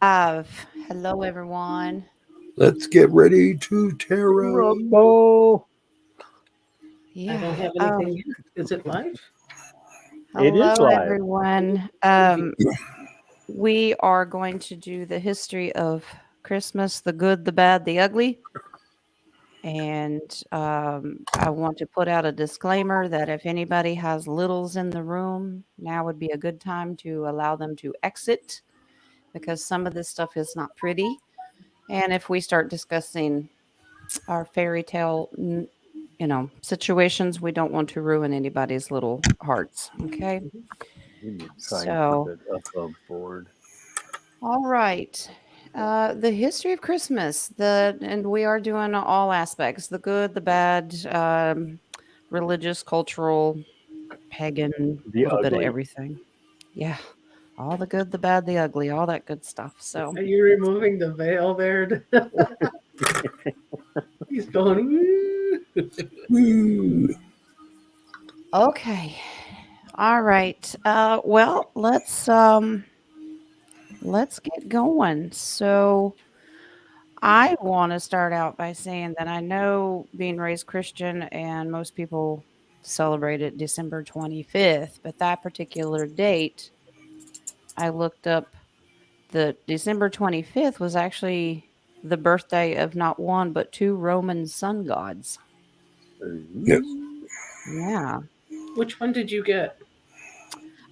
Hello, everyone. Let's get ready to tear up. Rumble. I Yeah. don't have anything yet. Is it live? It is Hello, live. everyone. We are going to do the history of Christmas, the good, the bad, the ugly. And I want to put out a disclaimer that if anybody has littles in the room, now would be a good time to allow them to exit because some of this stuff is not pretty. And if we start discussing our fairy tale, situations, we don't want to ruin anybody's little hearts. Okay. We need to try and keep So, it above board. all right. The history of Christmas, and we are doing all aspects, the good, the bad, religious, cultural, pagan, a The little bit of ugly. everything. Yeah. All the good, the bad, the ugly, all that good stuff. So Are you removing the veil there? He's going. "Woo." Woo. okay. All right. Well, let's get going. So I want to start out by saying that I know being raised Christian and most people celebrate it December 25th, but that particular date, I looked up the December 25th was actually the birthday of not one but two Roman sun gods. Yes, Yeah. Which one did you get?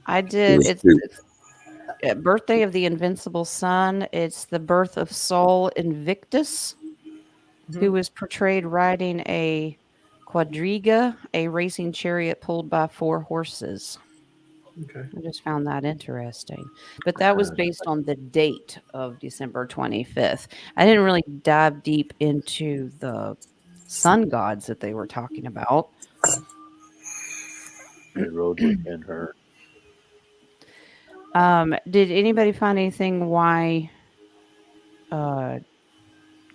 I it did was two. it's birthday of the invincible sun. It's the birth of Sol Invictus, who Mhm. was portrayed riding a quadriga, a racing chariot pulled by four horses. Okay. I just found that interesting. But that was based on the date of December 25th. I didn't really dive deep into the sun gods that they were talking about. I rode within her. Did anybody find anything why uh,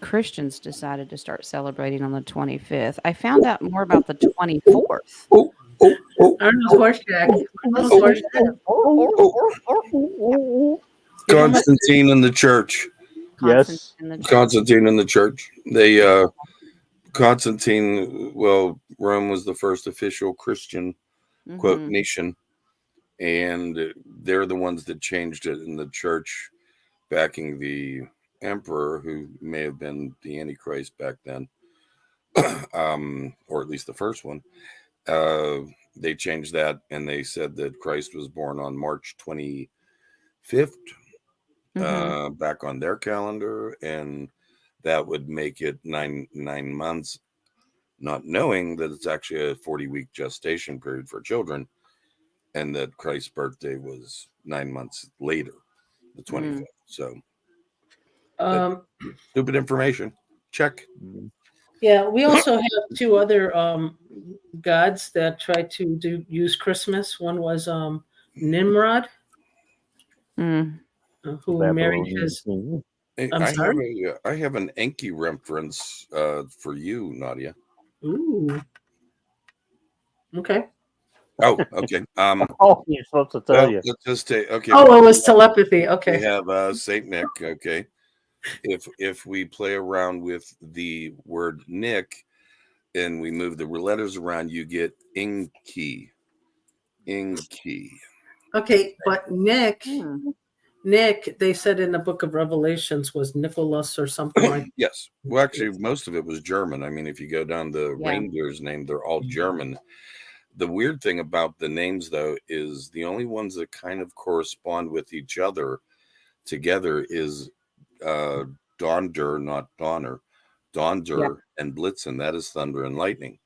Christians decided to start celebrating on the 25th? I found out more about the 24th. Oh, oh, oh, Arnold oh, Horseshack. Arnold oh, Horseshack. oh. Give him a. Constantine in the church. Constantine Yes. in the church. Constantine in the church. Constantine, well, Rome was the first official Christian, quote, Hmm. nation. And they're the ones that changed it in the church, backing the emperor, who may have been the Antichrist back then, or at least the first one. Uh, they changed that and they said that Christ was born on March 25th, Hmm. back on their calendar, and that would make it nine months, not knowing that it's actually a 40-week gestation period for children, and that Christ's birthday was 9 months later, the Mm. 25th. So that Um, stupid information. Check. Mm. yeah, we also have two other gods that try to use Christmas. One was Nimrod, Mm. The who married Babylonian his. king. I'm sorry. I have an Enki reference for you, Nadia. Ooh. Okay. Oh, okay. Oh, you're supposed to tell Well, you. let's just take, okay. Oh, it was telepathy. We Okay. have Saint Nick. Okay, if we play around with the word Nick and we move the letters around, you get Inky. Inky. Okay, but Mm. Nick, they said in the Book of Revelations was Nicholas or something like. Yes. Well, actually, most of it was German. I mean, if you go down the Yeah. reindeer's name, they're all German. The weird thing about the names, though, is the only ones that kind of correspond with each other together is uh, Donder, not Donner, Yeah. Donder and Blitzen. That is thunder and lightning.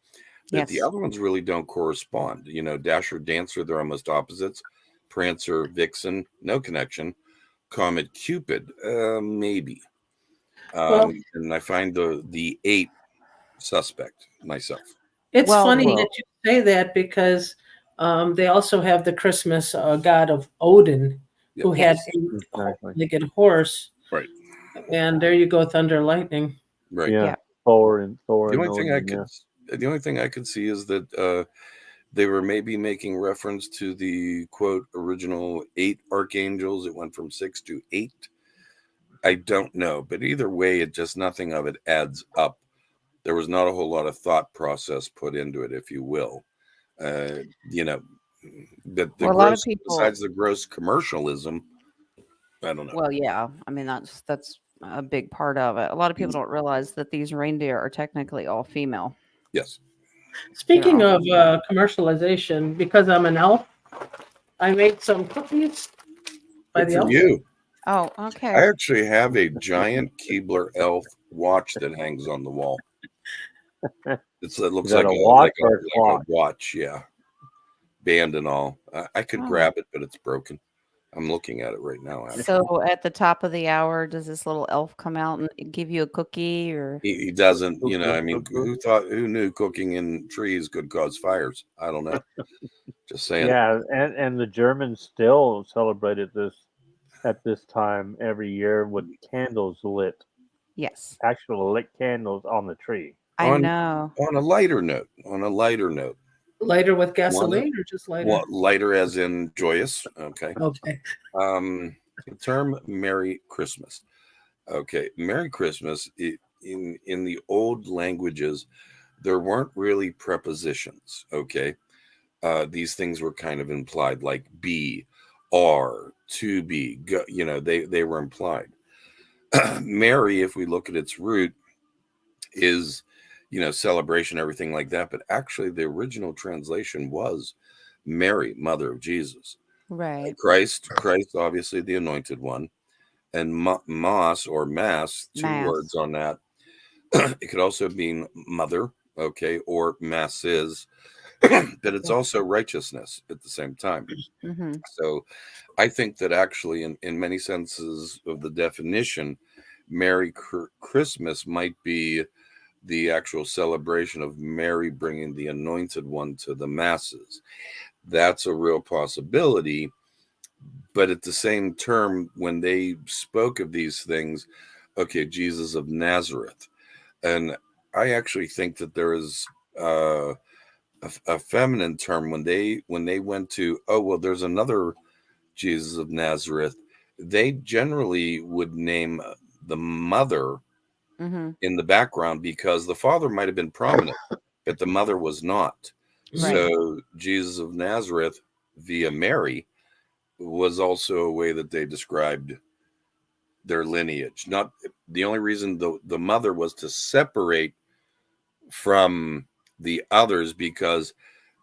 But the Yes. other ones really don't correspond. You know, Dasher, Dancer, they're almost opposites. Prancer, Vixen, no connection. Comet, Cupid, maybe. Well, And I find the eight suspect myself. it's Well, funny the that Well, you say that because they also have the Christmas god of Odin, Yep. who had yes. a exactly. four-legged horse, Right. and there you go, thunder, lightning. Right. Yeah. Yeah. Thor The and only thing I Odin. could Yeah. the only thing I could see is that they were maybe making reference to the quote original eight archangels. It went from six to eight. I don't know, but either way, it just nothing of it adds up. There was not a whole lot of thought process put into it, if you will. You know, but the Well, a lot of gross, people. besides the gross commercialism, I don't know. Well, yeah. I mean, that's a big part of it. A lot of people don't realize that these reindeer are technically all female. Yes. Speaking all of commercialization, because I'm an elf, I made some cookies by Good the for elf. you. Oh, okay. I actually have a giant Keebler elf watch that hangs on the wall. It looks Is that like a watch or a like a clock? watch, yeah. Band and all. I could Oh. grab it, but it's broken. I'm looking at it right now. Actually. So at the top of the hour, does this little elf come out and give you a cookie, or He doesn't, you know, I mean, who knew cooking in trees could cause fires? I don't know. Just saying. Yeah, and the Germans still celebrated this at this time every year with candles lit, yes? actual lit candles on the tree. I On know. a lighter note, Lighter with gasoline or just lighter? well, lighter as in joyous. Okay. Okay. The term Merry Christmas. Okay, Merry Christmas. In the old languages, there weren't really prepositions. Okay, these things were kind of implied, like be, are, to be. Go, you know, they were implied. Merry, if we look at its root, is, you know, celebration, everything like that. But actually, the original translation was Mary, Mother of Jesus. Right. Christ, obviously the anointed one, and Mas or Mass, two Mass. words on that. It could also mean mother, okay, or masses, but it's also righteousness at the same time. Mm-hmm. So I think that actually, in many senses of the definition, Merry Christmas might be the actual celebration of Mary bringing the anointed one to the masses. That's a real possibility. But at the same term, when they spoke of these things, okay, Jesus of Nazareth. And I actually think that there is a feminine term when they went to, oh, well, there's another Jesus of Nazareth. They generally would name the mother Mm-hmm. in the background because the father might have been prominent, but the mother was not. Right. So Jesus of Nazareth via Mary was also a way that they described their lineage. Not the only reason the mother was to separate from the others because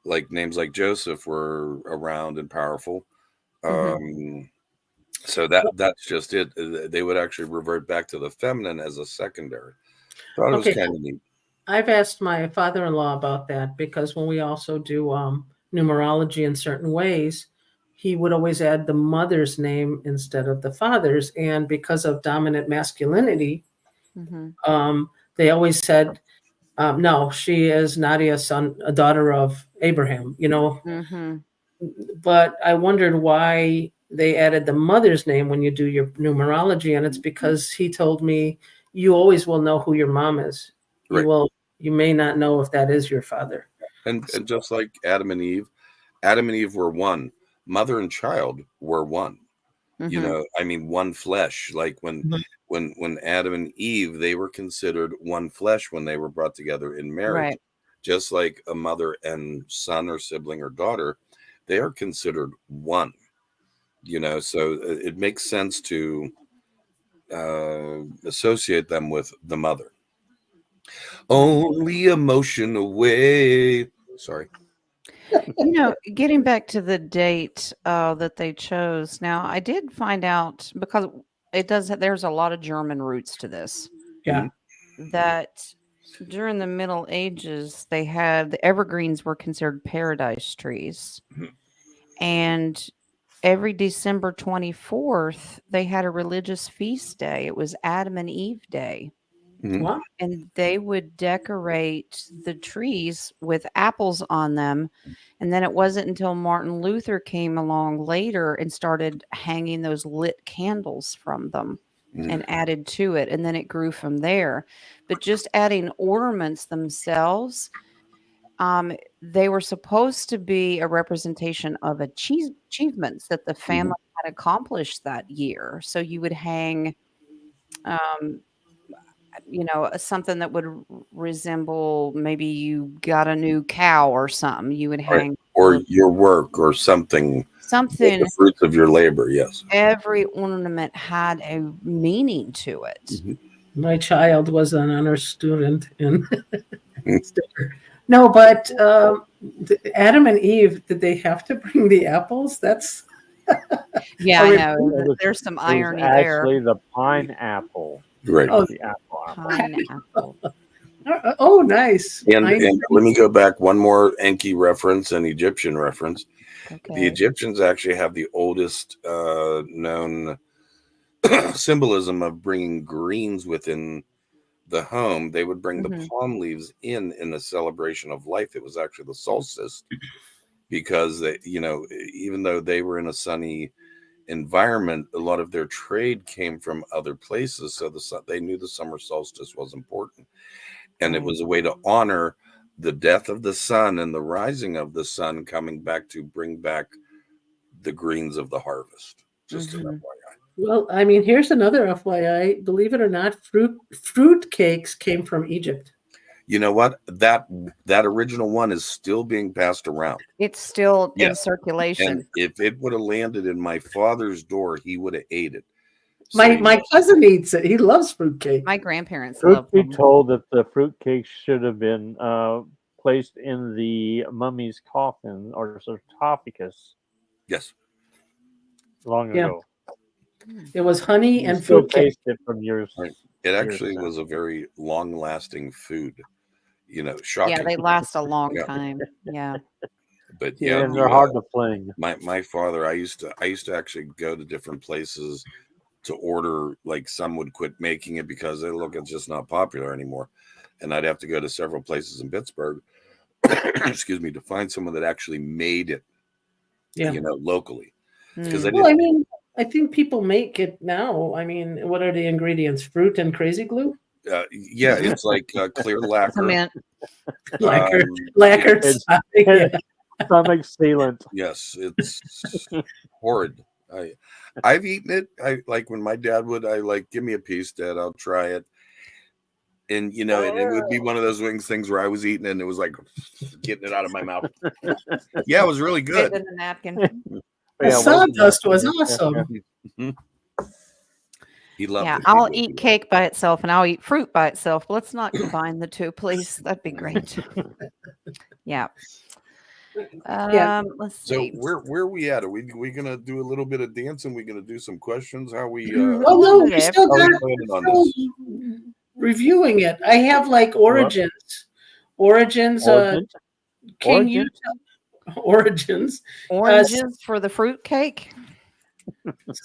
like names like Joseph were around and powerful. Mm-hmm. So that's just it. They would actually revert back to the feminine as a secondary. Thought it was Okay. kind of neat. I've asked my father-in-law about that because when we also do numerology in certain ways, he would always add the mother's name instead of the father's. And because of dominant masculinity, Mm-hmm. they always said, no, she is Nadia, a daughter of Abraham, you know. Mm-hmm. But I wondered why they added the mother's name when you do your numerology. And it's because he told me you always will know who your mom is. Right. You may not know if that is your father. And just like Adam and Eve were one. Mother and child were one. Mm-hmm. You know, I mean, one flesh. Like when Adam and Eve, they were considered one flesh when they were brought together in marriage. Right. Just like a mother and son or sibling or daughter, they are considered one. You know, so it makes sense to associate them with the mother. Only emotion away. Sorry. You know, getting back to the date that they chose. Now, I did find out because there's a lot of German roots to this. Yeah. That during the Middle Ages, the evergreens were considered paradise trees. Mhm. And every December 24th, they had a religious feast day. It was Adam and Eve Day. Mhm. Wow. And they would decorate the trees with apples on them. And then it wasn't until Martin Luther came along later and started hanging those lit candles from them and added to it. And then it grew from there. But just adding ornaments themselves, they were supposed to be a representation of achievements that the family had accomplished that year. So you would hang um, something that would resemble maybe you got a new cow or something. You would Right. hang Or your work or something. something. The fruits of your labor. Yes. Every ornament had a meaning to it. Mhm. My child was an honor student in No, but Adam and Eve, did they have to bring the apples? That's Yeah, I know. It was- There's some It was irony there. actually the pineapple, Right. Oh. the apple. Pineapple. oh, nice. And let me go back one more Enki reference, an Egyptian reference. The Okay. Egyptians actually have the oldest known symbolism of bringing greens within the home. They would bring the Mhm. palm leaves in the celebration of life. It was actually the solstice, because they, even though they were in a sunny environment, a lot of their trade came from other places. So they knew the summer solstice was important, and it Right. was a way to honor the death of the sun and the rising of the sun, coming back to bring back the greens of the harvest. Just an Mhm. FYI. Well, I mean, here's another FYI. Believe it or not, fruit cakes came from Egypt. You know what? That original one is still being passed around. It's still in Yes. circulation. And if it would have landed in my father's door, he would have ate it. My cousin eats it. He loves fruitcake. My grandparents Truth loved be them. told, that the fruitcake should have been placed in the mummy's coffin or sarcophagus Yes. long Yeah. ago. It was honey You and still fruitcake. taste it from yours. Right. It actually was a very long-lasting food. Shocking. Yeah, they last a long Yeah. time. Yeah. But Yeah, yeah, and they're hard to fling. my father, I used to actually go to different places to order. Like, some would quit making it because it's just not popular anymore, and I'd have to go to several places in Pittsburgh excuse me, to find someone that actually made it, Yeah. locally. Because Mm. Well, I mean, I think people make it now. I mean, what are the ingredients? Fruit and crazy glue? yeah, it's like clear lacquer. Cement. Lacquer. Um, Lacquer. It's- Yeah. Stomach sealant. Yes, it's horrid. I've eaten it. I like when my dad would. I like, give me a piece, Dad. I'll try it. And and it would be one of those things where I was eating it and it was like getting it out of my mouth. Yeah, it was really good. In the napkin. The sawdust was awesome. He loved Yeah, it. I'll eat cake by itself and I'll eat fruit by itself. Let's not combine the two, please. That'd be great. Yeah. Let's So see. where are we at? Are we gonna do a little bit of dancing? We gonna do some questions? How we? Oh no, we Yeah, still how we got planning on still this? reviewing it. I have like origins. Origins. Origins? Can you tell origins? Oranges for the fruit cake.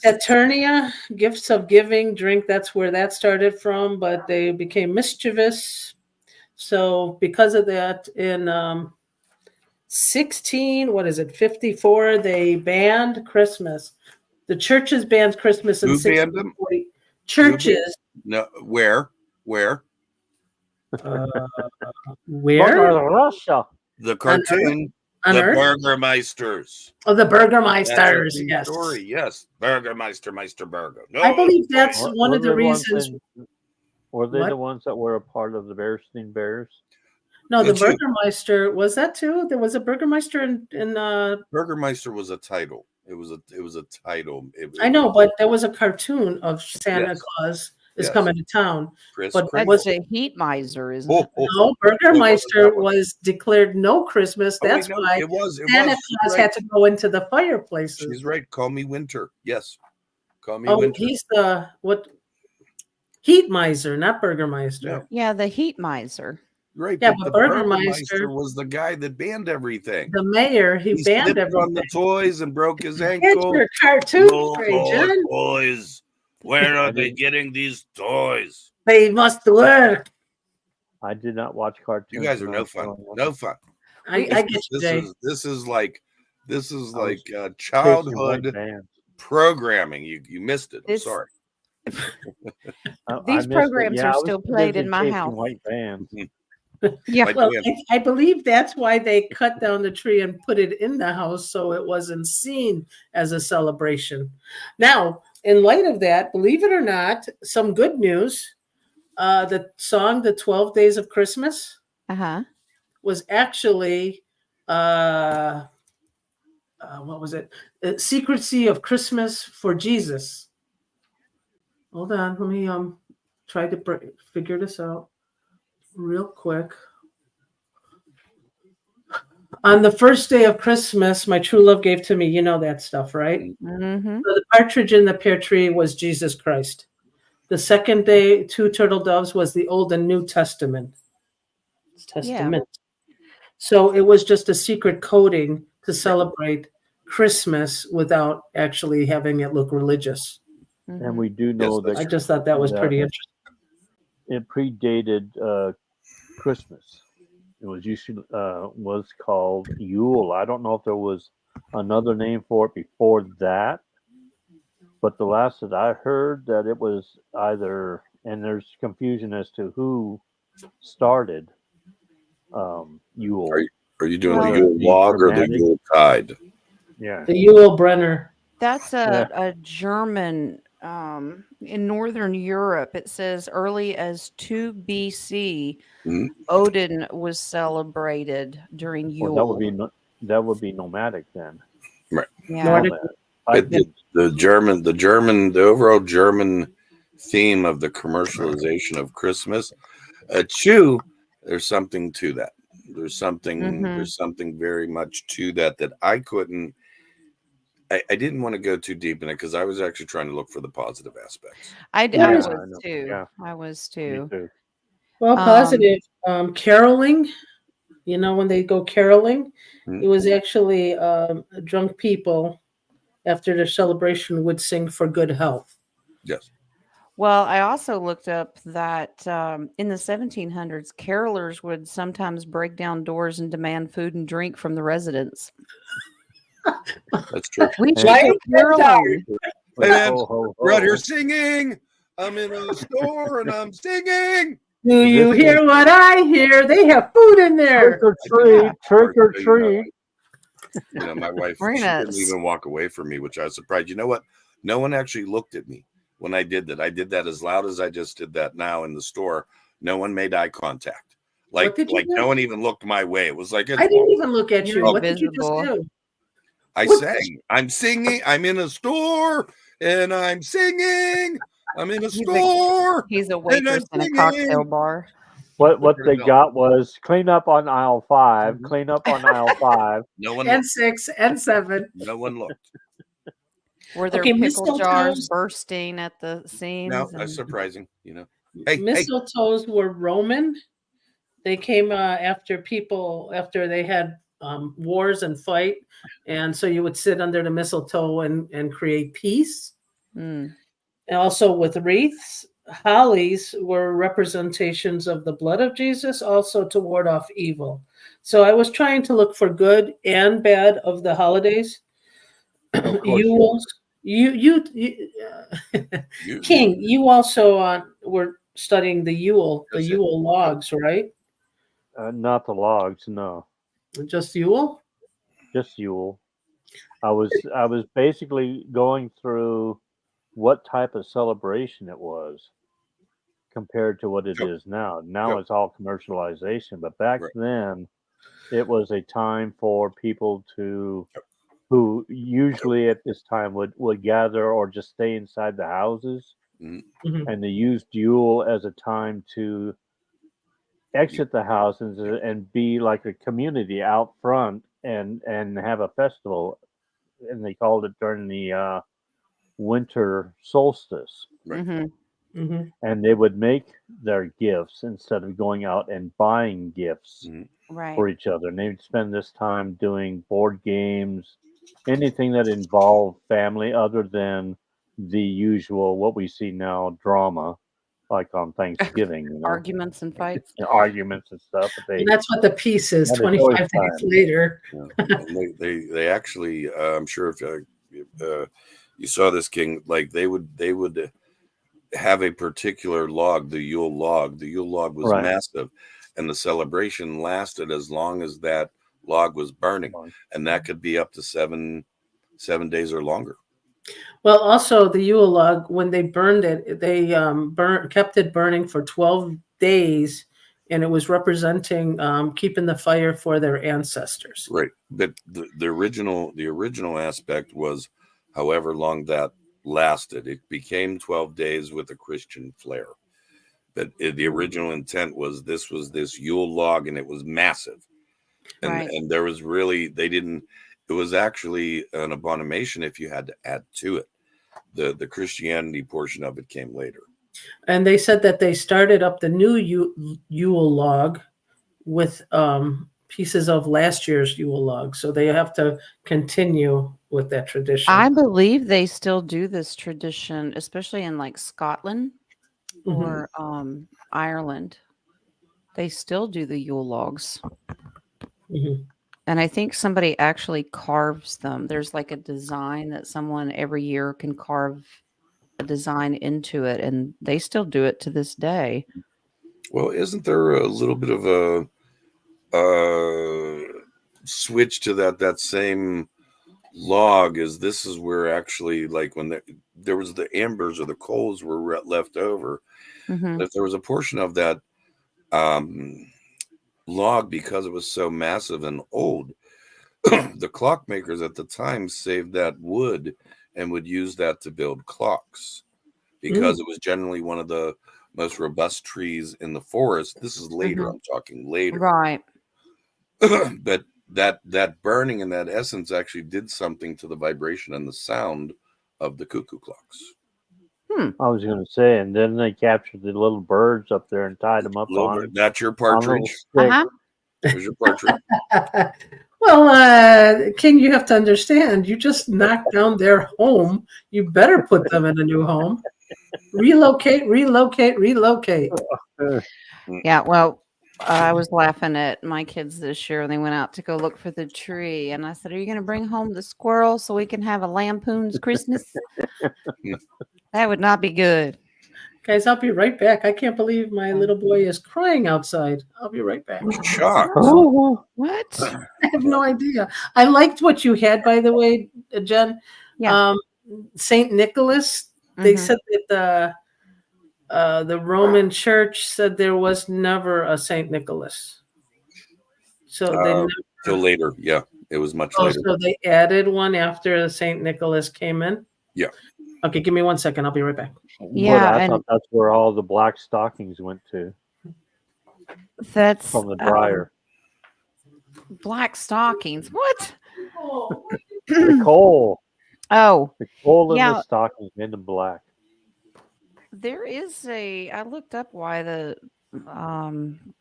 Saturnia, gifts of giving, drink. That's where that started from, but they became mischievous. So because of that, in 54, they banned Christmas. The churches banned Christmas in Who banned them? 1640. Churches. No, where? Where? Russia. The cartoon. On The Earth? Burgermeisters. Oh, the That's a Burgermeisters. true Yes. story. Yes, Burgermeister, Meister Burger. No, I believe that's one Were of the they ones reasons. were they What? the ones that were a part of the Bearstein Bears? No, the It's you. Burgermeister was that too. There was a Burgermeister in Burgermeister was a title. It was a title. I know, but there was a cartoon of Santa Yes. Claus is Yes. coming to town. Chris but Kringle. was That's a heat miser, isn't Oh, it? oh, No, oh. Burgermeister that one? was declared no Christmas. Oh, wait, That's no, why it was. Santa She's Claus right. had to go into the fireplaces. She's right. Call me Winter. Yes. Call me Oh, Winter. he's the what? Heat miser, not Burgermeister. Yeah. Yeah, the heat miser. Right. Yeah, but but the Burgermeister was the guy that banned everything. The mayor, he banned slipped on the everything. toys and broke his Get ankle. your cartoon No straight, more John. toys. Where are they getting these toys? They must work. I did not watch cartoons. You guys are when no I was fun. growing up. No fun. I get you, Jay. This is like was Chasing childhood white bands. programming. You missed it. I'm This- sorry. I These missed it. programs Yeah, are I was still too played busy in my chasing house. White bands. Yeah. My Well, band. I believe that's why they cut down the tree and put it in the house so it wasn't seen as a celebration. Now, in light of that, believe it or not, some good news. The song "The 12 Days of Christmas" was actually what was it? Secrecy of Christmas for Jesus. Hold on, let me try to figure this out real quick. On the first day of Christmas, my true love gave to me. You know that stuff, right? Mm-hmm. So the partridge in the pear tree was Jesus Christ. The second day, 2 turtle doves was the Old and New Testament. Testament. So it was just a secret coding to celebrate Christmas without actually having it look religious. And we do know Yes, that I just thought that was pretty interesting. it predated Christmas. It was usually was called Yule. I don't know if there was another name for it before that, but the last that I heard that it was either, and there's confusion as to who started Yule. Are you doing Well, the Yule log or the Germanic? Yule tide? Yeah. The Yule Brenner. That's Yeah. a German in Northern Europe. It says early as 2 BC, Mhm. Odin was celebrated during Yule. Well, that would be nomadic then. Right. Yeah. Nordic. The overall German theme of the commercialization of Christmas. There's something to that. There's something very much to that I couldn't. I didn't want to go too deep in it because I was actually trying to look for the positive aspects. I Yeah, was I know. too. Yeah. I was Me too. too. Well, positive. Caroling. You know, when they go caroling, it was actually drunk people after their celebration would sing for good health. Yes. Well, I also looked up that in the 1700s, carolers would sometimes break down doors and demand food and drink from the residents. That's true. We Hey. should go caroling. Like, man, ho, ho, We're out ho. here singing. I'm in a store and I'm singing. Do you This hear what I hear? They have food in there. Trick or treat, Yeah. trick or treat. My wife, We're she gonna didn't even walk away from me, which I was surprised. You know what? No one actually looked at me when I did that. I did that as loud as I just did that now in the store. No one made eye contact. What did you do? No one even looked my way. It was like I didn't even look at you. You're What did you just invisible. do? I What- sang. I'm singing. I'm in a store and I'm singing. I'm in a store. He's a and waitress I'm in a cocktail singing. bar. What they No. got was clean up on aisle 5, clean up on aisle 5. No one And looked. 6 and 7. No one looked. Were there Okay, pickle jars mistletoes. bursting at the seams? No, that's surprising. Hey, Mistletoes were Roman. They came after they had wars and fight, and so you would sit under the mistletoe and create peace. Mm. And also with wreaths, hollies were representations of the blood of Jesus, also to ward off evil. So I was trying to look for good and bad of the holidays. Of course, You King, you also were studying the Yule logs, right? not the logs, no, Just Yule? just Yule. I was basically going through what type of celebration it was compared to what it Yep. is now. Now Yep. it's all commercialization, but back Right. then it was a time for people who usually at this time would gather or just stay inside the houses, Mhm. and they used Yule as a time to exit the houses and be like a community out front and have a festival, and they called it during the winter solstice. Right. Mm-hmm. Mhm. And they would make their gifts instead of going out and buying gifts Right. for each other. And they'd spend this time doing board games, anything that involved family other than the usual, what we see now, drama, like on Thanksgiving, Arguments and fights. arguments and stuff. But And that's what the peace is That is 25 always days fun. later. And they actually, I'm sure if you saw this, King, like they would have a particular log, the Yule log. The Yule log was Right. massive, and the celebration lasted as long as that log was burning, and that could be up to seven days or longer. Well, also the Yule log, when they burned it, they kept it burning for 12 days, and it was representing keeping the fire for their ancestors. Right. But the original aspect was however long that lasted. It became 12 days with a Christian flair. But the original intent was this Yule log, and it was massive. And there was really, it was actually an abomination if you had to add to it. The Christianity portion of it came later. And they said that they started up the new Yule log with pieces of last year's Yule log. So they have to continue with that tradition. I believe they still do this tradition, especially in like Scotland or Ireland. They still do the Yule logs. And I think somebody actually carves them. There's like a design that someone every year can carve a design into it, and they still do it to this day. Well, isn't there a little bit of a switch to that same log? As this is where actually, like when there was the embers or the coals were left over, if there was a portion of that log, because it was so massive and old, the clockmakers at the time saved that wood and would use that to build clocks, because it was generally one of the most robust trees in the forest. This is later. I'm talking later. Right. But that burning and that essence actually did something to the vibration and the sound of the cuckoo clocks. I was going to say, and then they captured the little birds up there and tied them up on it. That's your partridge. There's your partridge. Well, King, you have to understand, you just knocked down their home. You better put them in a new home. Relocate. Yeah, well, I was laughing at my kids this year. They went out to go look for the tree, and I said, "Are you going to bring home the squirrel so we can have a lampoon's Christmas?" That would not be good. Guys, I'll be right back. I can't believe my little boy is crying outside. I'll be right back. Shocked. What? I have no idea. I liked what you had, by the way, Jen. Yeah. Saint Nicholas. They said that the Roman Church said there was never a Saint Nicholas. So till later, yeah, it was much later. So they added one after Saint Nicholas came in. Yeah. Okay, give me 1 second. I'll be right back. Yeah, I thought that's where all the black stockings went to. That's from the dryer. Black stockings. What? The coal. Oh, the coal in the stockings made them black. There is I looked up why the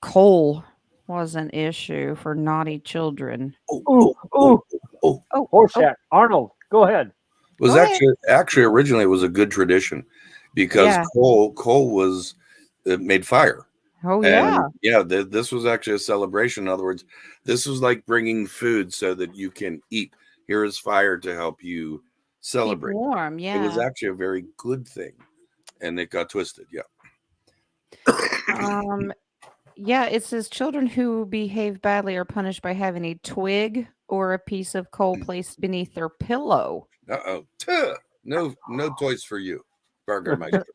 coal was an issue for naughty children. Horseshack. Arnold, go ahead. It was actually originally it was a good tradition, because coal was made fire. Oh yeah. And yeah, this was actually a celebration. In other words, this was like bringing food so that you can eat. Here is fire to help you celebrate. Keep warm, yeah. It was actually a very good thing, and it got twisted. Yeah. Yeah, it says children who behave badly are punished by having a twig or a piece of coal placed beneath their pillow. No toys for you, Burgermeister.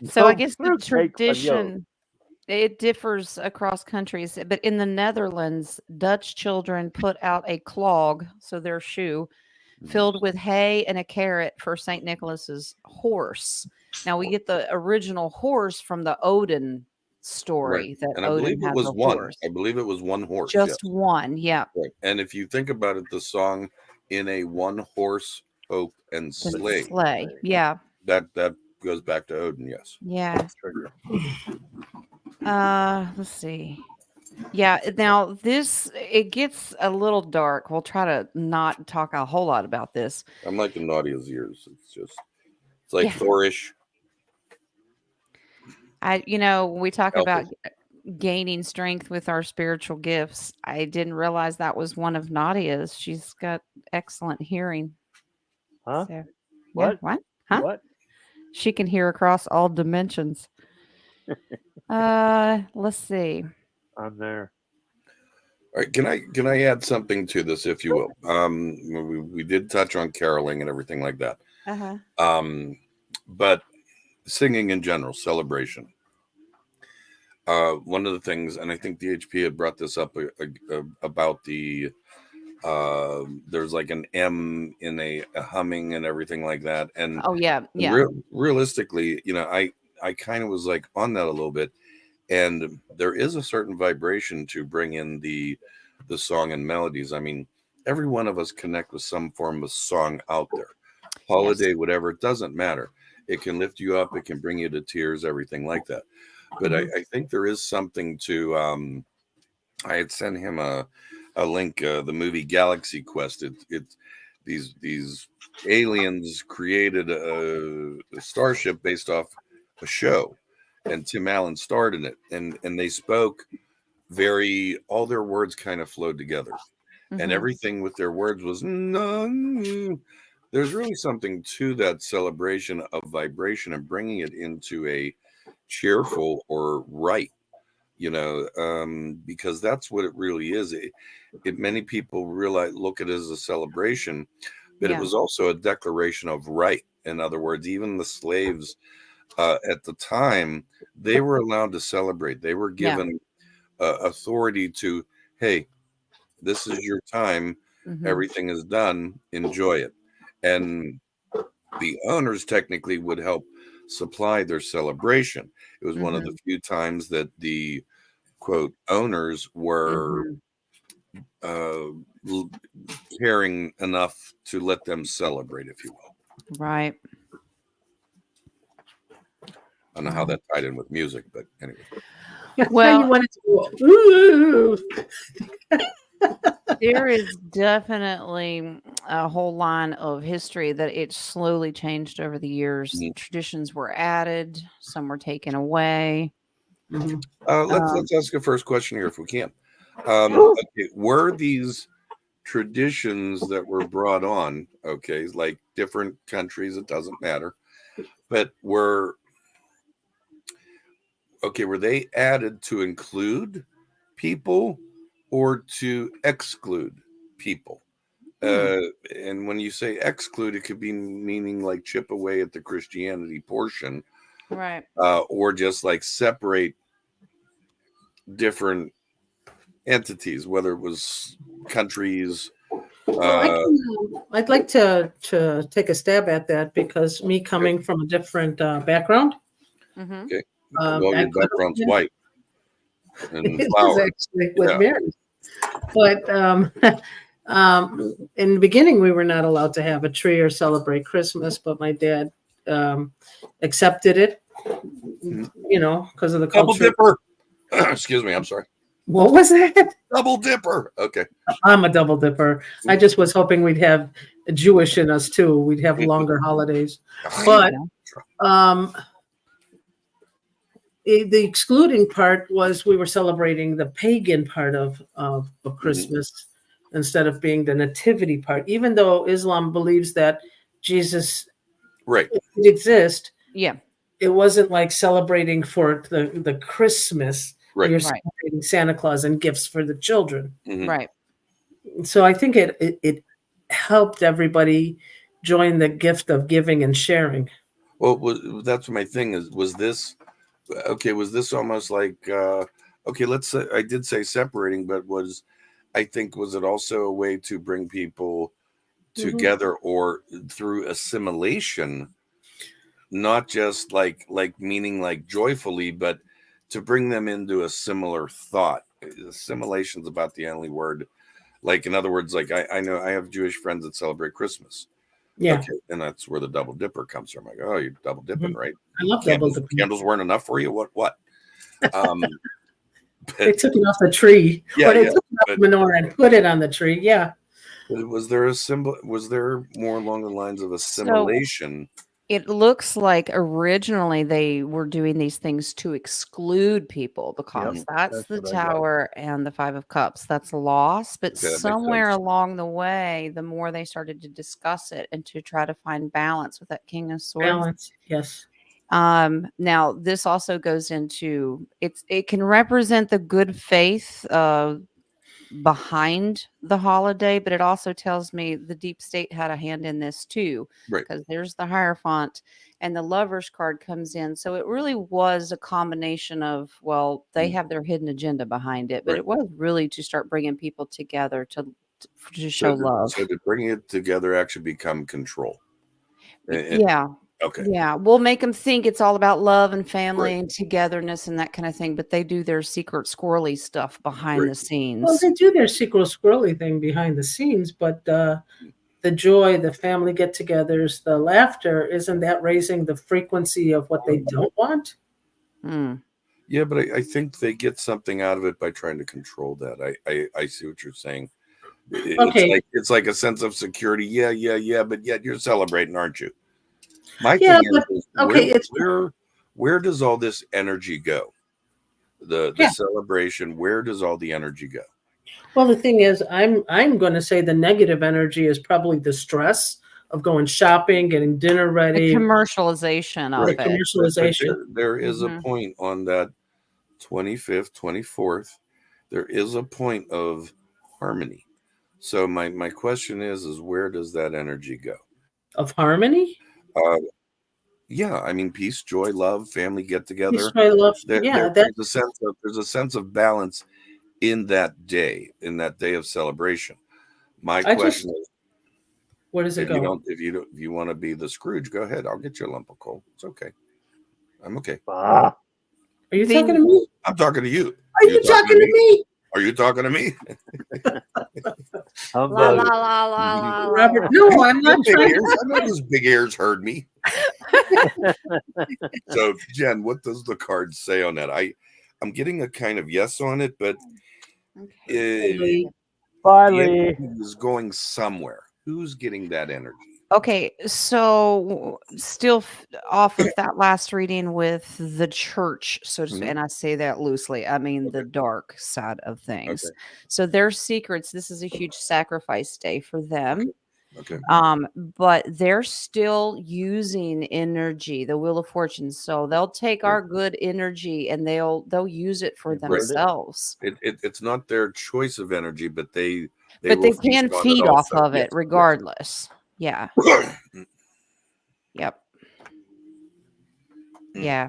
So I guess the tradition, it differs across countries, but in the Netherlands, Dutch children put out a clog, so their shoe, filled with hay and a carrot for St. Nicholas's horse. Now we get the original horse from the Odin story, right. that and Odin I believe it was one. Horse. I believe it was one horse. Just one, yeah. Right. And if you think about it, the song "In a One Horse Hope and Sleigh," yeah, that goes back to Odin. Yes. Yeah. Let's see. Yeah, now it gets a little dark. We'll try to not talk a whole lot about this. I'm like the naughty as ears. It's like Thorish. When we talk about gaining strength with our spiritual gifts, I didn't realize that was one of Nadia's. She's got excellent hearing. Huh? So, what? What? Huh? What? She can hear across all dimensions. Let's see. I'm there. All right, can I add something to this, if you will? We did touch on caroling and everything like that. Uh-huh. But singing in general, celebration. One of the things, and I think DHP had brought this up about the there's like an M in a humming and everything like that. And Oh yeah, yeah. realistically, I kind of was like on that a little bit. And there is a certain vibration to bring in the song and melodies. I mean, every one of us connect with some form of song out there, holiday, Yes. whatever. It doesn't matter. It can lift you up. It can bring you to tears, everything like that. But I think there is something to. I had sent him a link. The movie Galaxy Quest. It's these aliens created a starship based off a show, and Tim Allen starred in it, and they spoke all their words kind of flowed together, and everything with their words was no. There's really something to that celebration of vibration and bringing it into a cheerful or right, because that's what it really is. Many people look at it as a celebration, but it was also a declaration of right. In other words, even the slaves at the time, they were allowed to celebrate. They were given authority to, hey, this is your time. Everything is done. Enjoy it. And the owners technically would help supply their celebration. It was one of the few times that the quote owners were caring enough to let them celebrate, if you will. Right. I don't know how that tied in with music, but anyway. Well, you wanted to go, there is definitely a whole line of history that it slowly changed over the years. Traditions were added, some were taken away. Let's ask a first question here if we can. Okay, were these traditions that were brought on, okay, like different countries, it doesn't matter, but were they added to include people or to exclude people? And when you say exclude, it could be meaning like chip away at the Christianity portion, right? Or just like separate different entities, whether it was countries. I'd like to take a stab at that because me coming from a different background. Okay. Well, your background's white and it flower. is actually with Mary. But in the beginning, we were not allowed to have a tree or celebrate Christmas, but my dad accepted it, because of the culture. Double dipper. Excuse me, I'm sorry. What was that? Double dipper. Okay. I'm a double dipper. I just was hoping we'd have Jewish in us too. We'd have longer holidays. But the excluding part was we were celebrating the pagan part of Christmas instead of being the nativity part, even though Islam believes that Jesus exists. Yeah. It wasn't like celebrating for the Christmas. Right. You're celebrating Santa Claus and gifts for the children. Right. So I think it helped everybody join the gift of giving and sharing. Well, that's my thing is, was this almost like, let's say, I did say separating, but was it also a way to bring people together or through assimilation, not just like meaning like joyfully, but to bring them into a similar thought. Assimilation's about the only word. Like, in other words, like I know I have Jewish friends that celebrate Christmas. Yeah. Okay, and that's where the double dipper comes from. Like, oh, you're double dipping, right? I love double dipping. Candles weren't enough for you? What? They took it off the tree. Yeah, or they took it off the menorah and put it on the tree. Yeah. Was there more along the lines of assimilation? So it looks like originally they were doing these things to exclude people because that's the Tower and the Five of Cups. That's lost. But somewhere along the way, the more they started to discuss it and to try to find balance with that King of Swords. Balance, yes. Now this also goes into it can represent the good faith behind the holiday, but it also tells me the deep state had a hand in this too, Right. because there's the Hierophant and the Lovers card comes in. So it really was a combination of, well, they have their hidden agenda behind it, but Right. it was really to start bringing people together to So show love. So to bring it together actually become control. And- Yeah. okay. Yeah, we'll make them think it's all about love and family Right. and togetherness and that kind of thing, but they do their secret squirrely stuff behind Right. the scenes. Well, they do their secret squirrely thing behind the scenes, but the joy, the family get-togethers, the laughter, isn't that raising the frequency of what they don't want? Mm. Yeah, but I think they get something out of it by trying to control that. I see what you're saying. Okay. It's like a sense of security. Yeah, but yet you're celebrating, aren't you? My Yeah, thing but is okay, it's where does all this energy go? The Yeah. celebration, where does all the energy go? well, the thing is, I'm going to say the negative energy is probably the stress of going shopping, getting dinner The ready, commercialization of Right. the it. But commercialization. there is a Mhm. point on that 25th, 24th. There is a point of harmony. So my question is where does that energy go? Of harmony, Uh, yeah, I mean peace, joy, love, family get together. destroy love. Yeah, that There's a sense of balance in that day of celebration. My I just question is, where does it go? if you want to be the Scrooge, go ahead. I'll get you a lump of coal. It's okay. I'm okay. Ah, Are you The- talking to me? I'm talking to you. Are you talking to me? Are you talking to me? how La la about la la la la. Robert, no, I'm not Big trying. ears. I know those big ears heard me. So, Jen, what does the card say on that? I'm getting a kind of yes on it, but Lee. Bye, the Lee? energy is going somewhere. Who's getting that energy? Okay, so still off of that last reading with the church, so to Mhm. and I say that loosely. I mean the Okay. dark side of things. Okay. So their secrets, this is a huge sacrifice day for them. Okay. But they're still using energy, the Wheel of Fortune. So they'll take Right. our good energy and they'll use it for You've heard it. themselves. It's not their choice of energy, but they But will they can feast on it feed off also. of it Yes. regardless. Yeah. Yep. Mm. Yeah.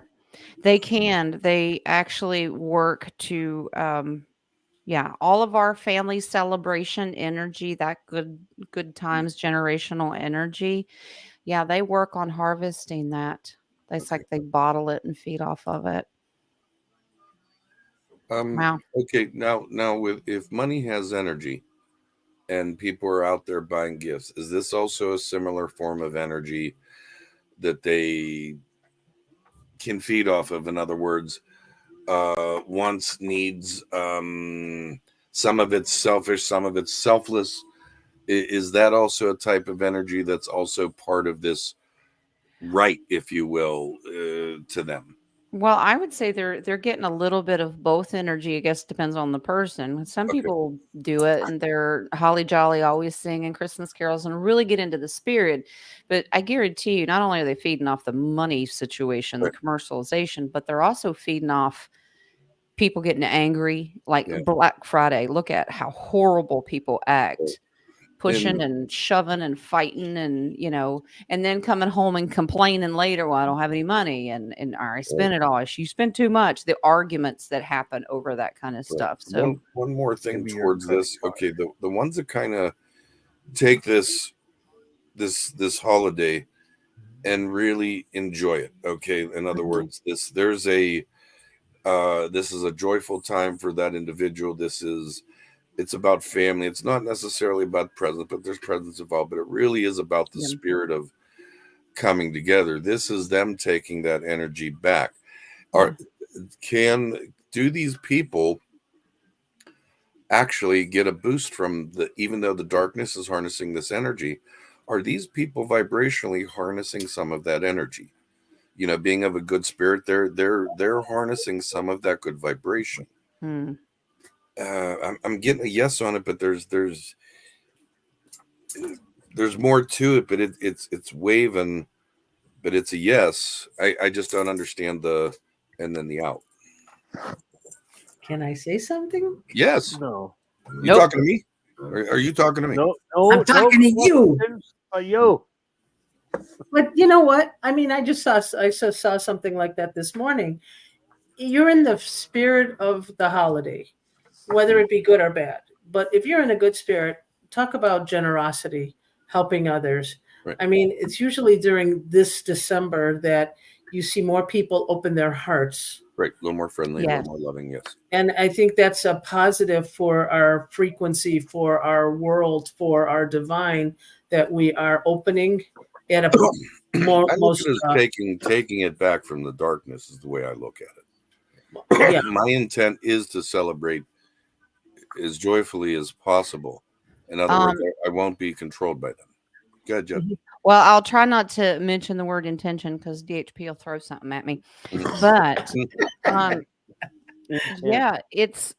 They can. They actually work to yeah, all of our family celebration energy, that good times generational energy. Yeah, they work on harvesting that. It's Okay. like they bottle it and feed off of it. Wow. Okay. Now, if money has energy and people are out there buying gifts, is this also a similar form of energy that they can feed off of? In other words, wants, needs, some of it's selfish, some of it's selfless. Is that also a type of energy that's also part of this right, if you will, to them? Well, I would say they're getting a little bit of both energy. I guess depends on the person. Some Okay. people do it and they're holly jolly, always singing Christmas carols and really get into the spirit. But I guarantee you, not only are they feeding off the money situation, the Right. commercialization, but they're also feeding off people getting angry. Like Yeah. Black Friday, look at how horrible people act. Pushing And and shoving and fighting and and then coming home and complaining later, well, I don't have any money and I spent it all. You spent too much. The arguments that happen over that kind of stuff. So one more thing Give me your towards credit this. card. Okay, the ones that kind of take this holiday and really enjoy it. Okay, in other words, this is a joyful time for that individual. It's about family. It's not necessarily about presents, but there's presents involved. But it really is about the Yeah. spirit of coming together. This is them taking that energy back. Do these people actually get a boost from even though the darkness is harnessing this energy? Are these people vibrationally harnessing some of that energy? Being of a good spirit, they're harnessing some of that good vibration. Hmm. I'm getting a yes on it, but there's more to it, but it's waving, but it's a yes. I just don't understand and then the out. Can I say something? Yes. No. You talking to me? Are you talking to me? No, I'm talking to you. You. But you know what? I mean, I just saw something like that this morning. You're in the spirit of the holiday, whether it be good or bad. But if you're in a good spirit, talk about generosity, helping others. Right. I mean, it's usually during this December that you see more people open their hearts. Right. A little more friendly, a Yes. little more loving. Yes. And I think that's a positive for our frequency, for our world, for our divine, that we are opening at a more I look most at it as taking it back from the darkness is the way I look at it. yeah. My intent is to celebrate as joyfully as possible. In other words, I won't be controlled by them. Go ahead, Jen. Well, I'll try not to mention the word intention because DHP will throw something at me. But yeah, it's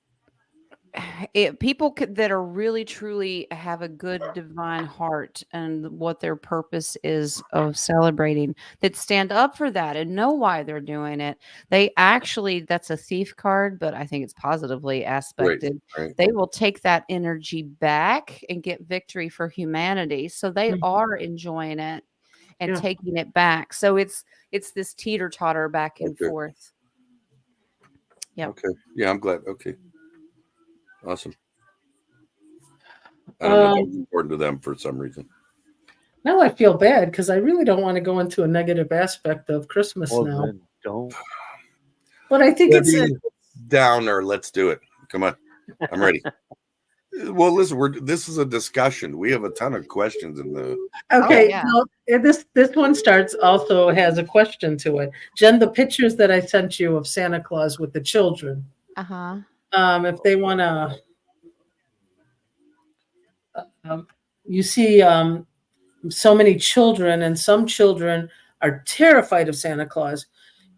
people that are really truly have a good divine heart and what their purpose is of celebrating, that stand up for that and know why they're doing it. They actually, that's a thief card, but I think it's positively aspected. Right. They will take that energy back and get victory for humanity. So they are enjoying it and taking it back. So it's this teeter-totter back and forth. Yeah. Okay. Yeah, I'm glad. Okay. Awesome. I don't know if that's important to them for some reason. Now I feel bad because I really don't want to go into a negative aspect of Christmas now. Then don't. But I think it's downer. Let's do it. Come on. I'm ready. Well, listen, this is a discussion. We have a ton of questions in the. okay. yeah. Well, this one also has a question to it. Jen, the pictures that I sent you of Santa Claus with the children. If they want to, you see so many children, and some children are terrified of Santa Claus.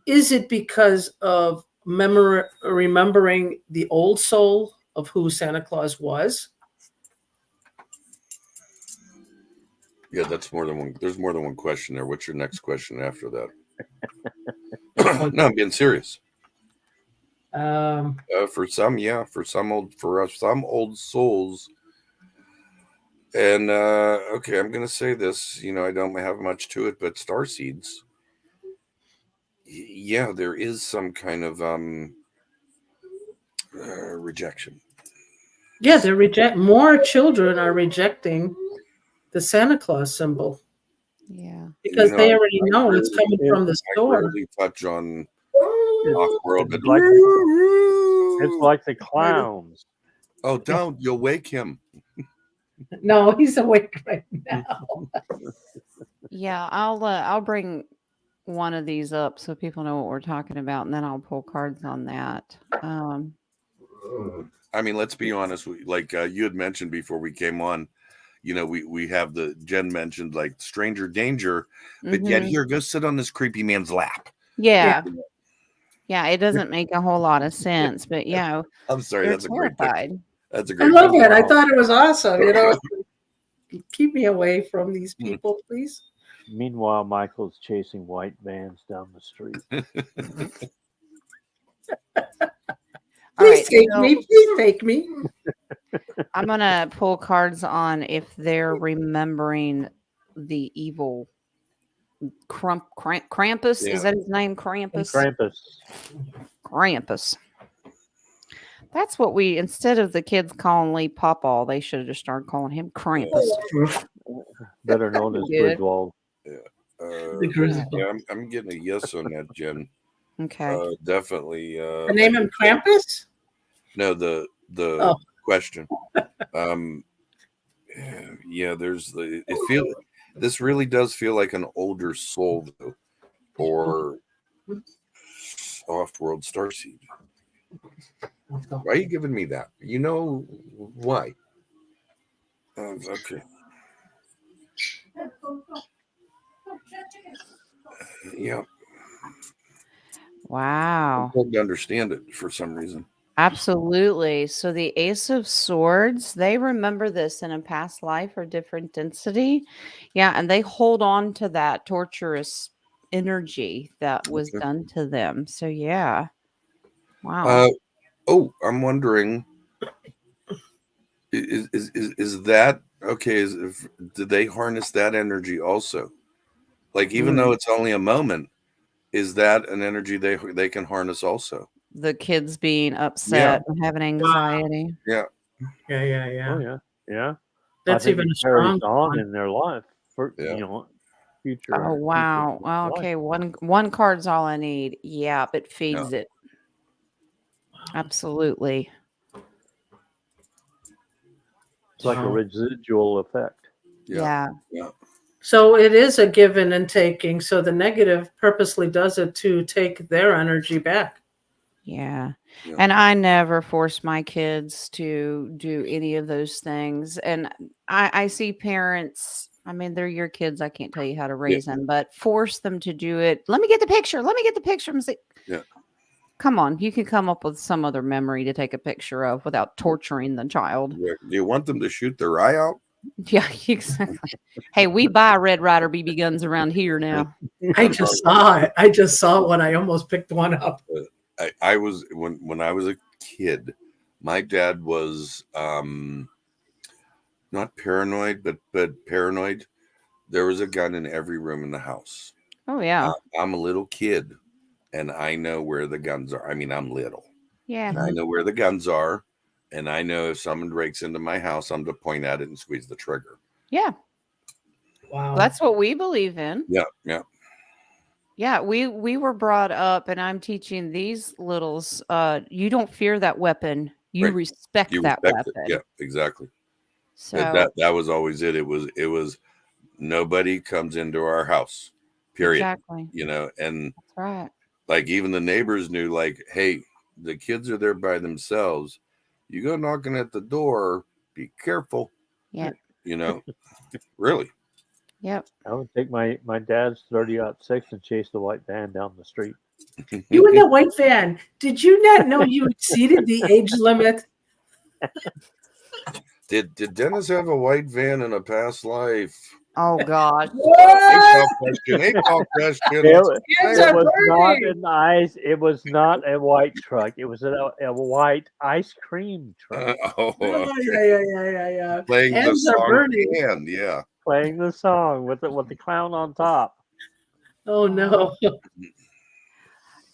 Is it because of remembering the old soul of who Santa Claus was? Yeah, that's more than one. There's more than one question there. What's your next question after that? No, I'm being serious. For some, yeah, for some old souls. And okay, I'm gonna say this. I don't have much to it, but star seeds. Yeah, there is some kind of rejection. Yeah, more children are rejecting the Santa Claus symbol. Yeah, because they already know it's coming from the store. I rarely touch on off-world, but it's like the clowns. Oh, don't! You'll wake him. No, he's awake right now. Yeah, I'll bring one of these up so people know what we're talking about, and then I'll pull cards on that. I mean, let's be honest. Like you had mentioned before we came on, we have Jen mentioned like stranger danger, but yet here, go sit on this creepy man's lap. Yeah, it doesn't make a whole lot of sense, but yeah, I'm sorry, that's terrified. That's a great. I love it. I thought it was awesome. Keep me away from these people, please. Meanwhile, Michael's chasing white vans down the street. Please take me. I'm gonna pull cards on if they're remembering the evil Krampus. Yeah. Is that his name? Krampus. Krampus. That's what instead of the kids calling Lee Pawpaw, they should have just started calling him Krampus. Better known as Griswold. Yeah, I'm getting a yes on that, Jen. Okay. Definitely. The name him Krampus? No, the question. Yeah, there's this really does feel like an older soul though, or off-world starseed. Why are you giving me that? You know why? Okay. Yeah. Wow. I don't understand it for some reason. Absolutely. So the Ace of Swords, they remember this in a past life or different density. Yeah, and they hold on to that torturous energy that was done to them. So yeah. Wow. I'm wondering, Is that okay? Did they harness that energy also? Like, even though it's only a moment, is that an energy they can harness also? The kids being Yeah, upset and having anxiety. yeah, Yeah. Oh yeah, yeah. I That's think even it a carries strong on one. in their life for yeah. future Oh wow. Well, life. okay, one card's all I need. Yeah, it feeds it. Absolutely. It's like a Wow. residual effect. Yeah, Yeah. yeah. So it is a giving and taking. So the negative purposely does it to take their energy back. Yeah. Yeah. And I never force my kids to do any of those things. And I see parents, I mean, they're your kids. I can't tell you how to raise them, but force them to do it. Let me get the picture. Let me get the picture. I'm like, Yeah. come on, you can come up with some other memory to take a picture of without torturing the child. Do you want them to shoot their eye out? Yeah, exactly. Hey, we buy Red Ryder BB guns around here now. I just saw it. I just saw one. I almost picked one up. I was when I was a kid, my dad was not paranoid, but paranoid. There was a gun in every room in the house. Oh yeah. I'm a little kid, and I know where the guns are. I mean, I'm little, Yeah. and I know where the guns are, and I know if someone breaks into my house, I'm to point at it and squeeze the trigger. Yeah. Wow. That's what we believe in. Yeah, yeah. Yeah, we were brought up, and I'm teaching these littles, you don't fear that weapon. You Right. respect You that respect it. weapon. Yeah, exactly. So That was always it. It was nobody comes into our house. Period. exactly. You know, and That's right. like even the neighbors knew, like, hey, the kids are there by themselves. You go knocking at the door, be careful. Yep. You know, really. Yep. I would take my dad's 30-06 and chase the white van down the street. You in that white van. Did you not know you exceeded the age limit? Did Dennis have a white van in a past life? Oh gosh. Eight ball question. It, Kids it are was not burning. an ice. It was not a white truck. It was a white ice cream truck Oh, Oh, okay. yeah. Playing the Hands are song burning. and yeah. playing the song with the clown on top. Oh no.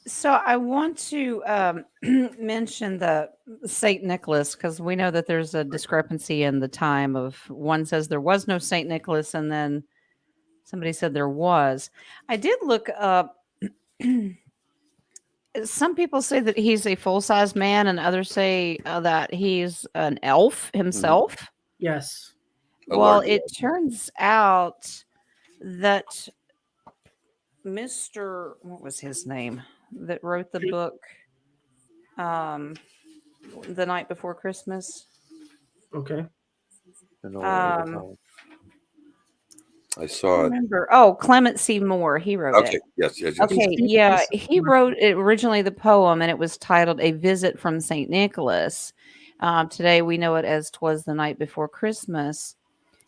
So I want to mention the Saint Nicholas, because we know that there's a discrepancy in the time of one says there was no Saint Nicholas, and then somebody said there was. I did look up. Some people say that he's a full-size man, and others say that he's an elf himself. Yes. A Well, large it turns out that Mr. What was his name that wrote the book The Night Before Christmas? Okay. I know what you're Um, talking. I saw it. remember? Oh, Clement C. Moore. He wrote Okay. it. Yes. Okay, yeah, he wrote it originally the poem, and it was titled "A Visit from Saint Nicholas." Today we know it as "'Twas the Night Before Christmas."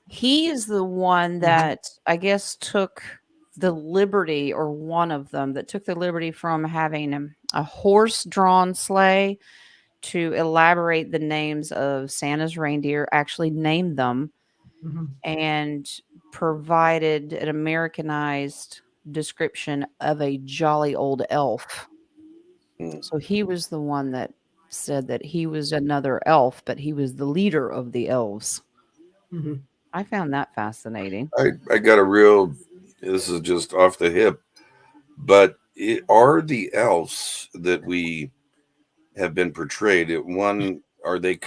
He is the one that I guess took the liberty, or one of them that took the liberty from having a horse-drawn sleigh to elaborate the names of Santa's reindeer, actually named them, Mhm. and provided an Americanized description of a jolly old elf. Mm. So he was the one that said that he was another elf, but he was the leader of the elves. Mhm. I found that fascinating. I got a real. This is just off the hip, but are the elves that we have been portrayed? One, are they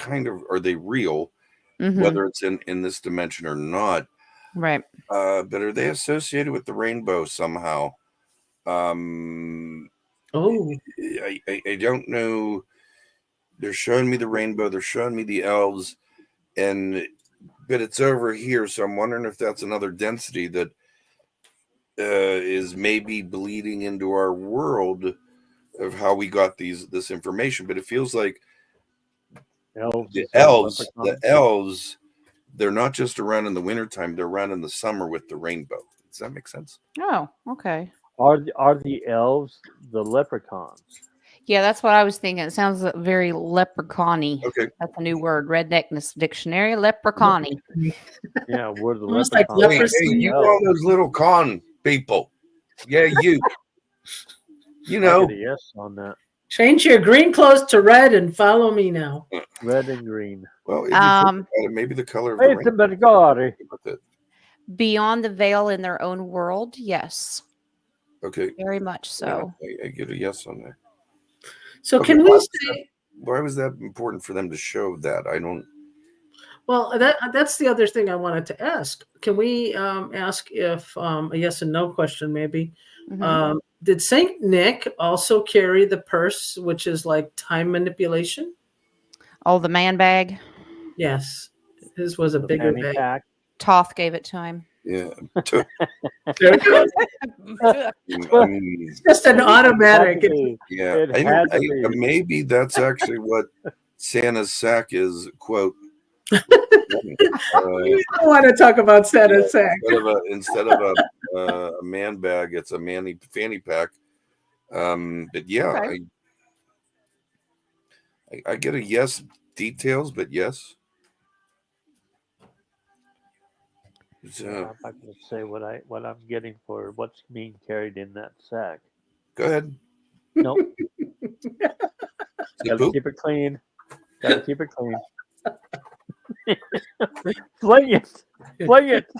real? Mhm. Whether it's in this dimension or not, Right. but are they associated with the rainbow somehow? Oh. I don't know. They're showing me the rainbow. They're showing me the elves, but it's over here. So I'm wondering if that's another density that is maybe bleeding into our world of how we got this information. But it feels like Elves the instead of elves, leprechauns. they're not just around in the wintertime. They're around in the summer with the rainbow. Does that make sense? Oh, okay. Are the elves the leprechauns? Yeah, that's what I was thinking. It sounds very leprechaun-y. Okay. That's a new word. Redneckness dictionary. Leprechaun-y. Yeah, we're the Almost like leprechauns. Hey, leprosy. you all those little con people. Yeah, you. You I know. get a yes on that. Change your green clothes to red and follow me now. Red and green. Well, if you think about it, maybe the color of the Hey, rainbow somebody got it. with it. Beyond the veil in their own world, yes. Okay. Very much so. I get a yes on that. So Okay, can we say? Why was that important for them to show that? I don't. Well, that's the other thing I wanted to ask. Can we ask if a yes and no question maybe? Mhm. Did Saint Nick also carry the purse, which is like time manipulation? Oh, the man bag. Yes, his was a The bigger fanny bag. pack. Toth gave it to him. Yeah. There it goes. It's just an automatic. Yeah. It had to be. Maybe that's actually what Santa's sack is. Quote. We don't want to talk about Santa's sack. Instead of a man bag, it's a fanny pack. But yeah, Okay. I get a yes details, but yes. So, I'm not going to say what I'm getting for what's being carried in that sack. go ahead. Nope. Got to Poop? keep it clean. Got to keep it clean. Fling it. Fling it.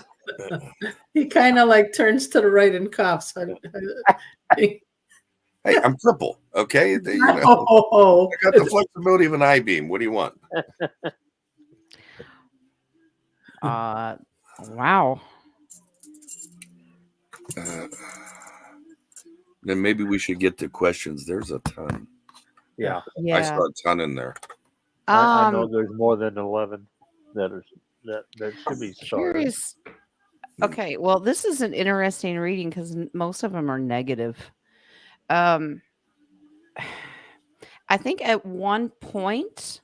He kind of like turns to the right and coughs. Hey, I'm triple. Okay, I got the flexibility of an I-beam. What do you want? Wow. Then maybe we should get to questions. There's a ton. Yeah. Yeah. I saw a ton in there. I know there's more than 11 that should be started. Curious. Okay, well, this is an interesting reading because most of them are negative. I think at one point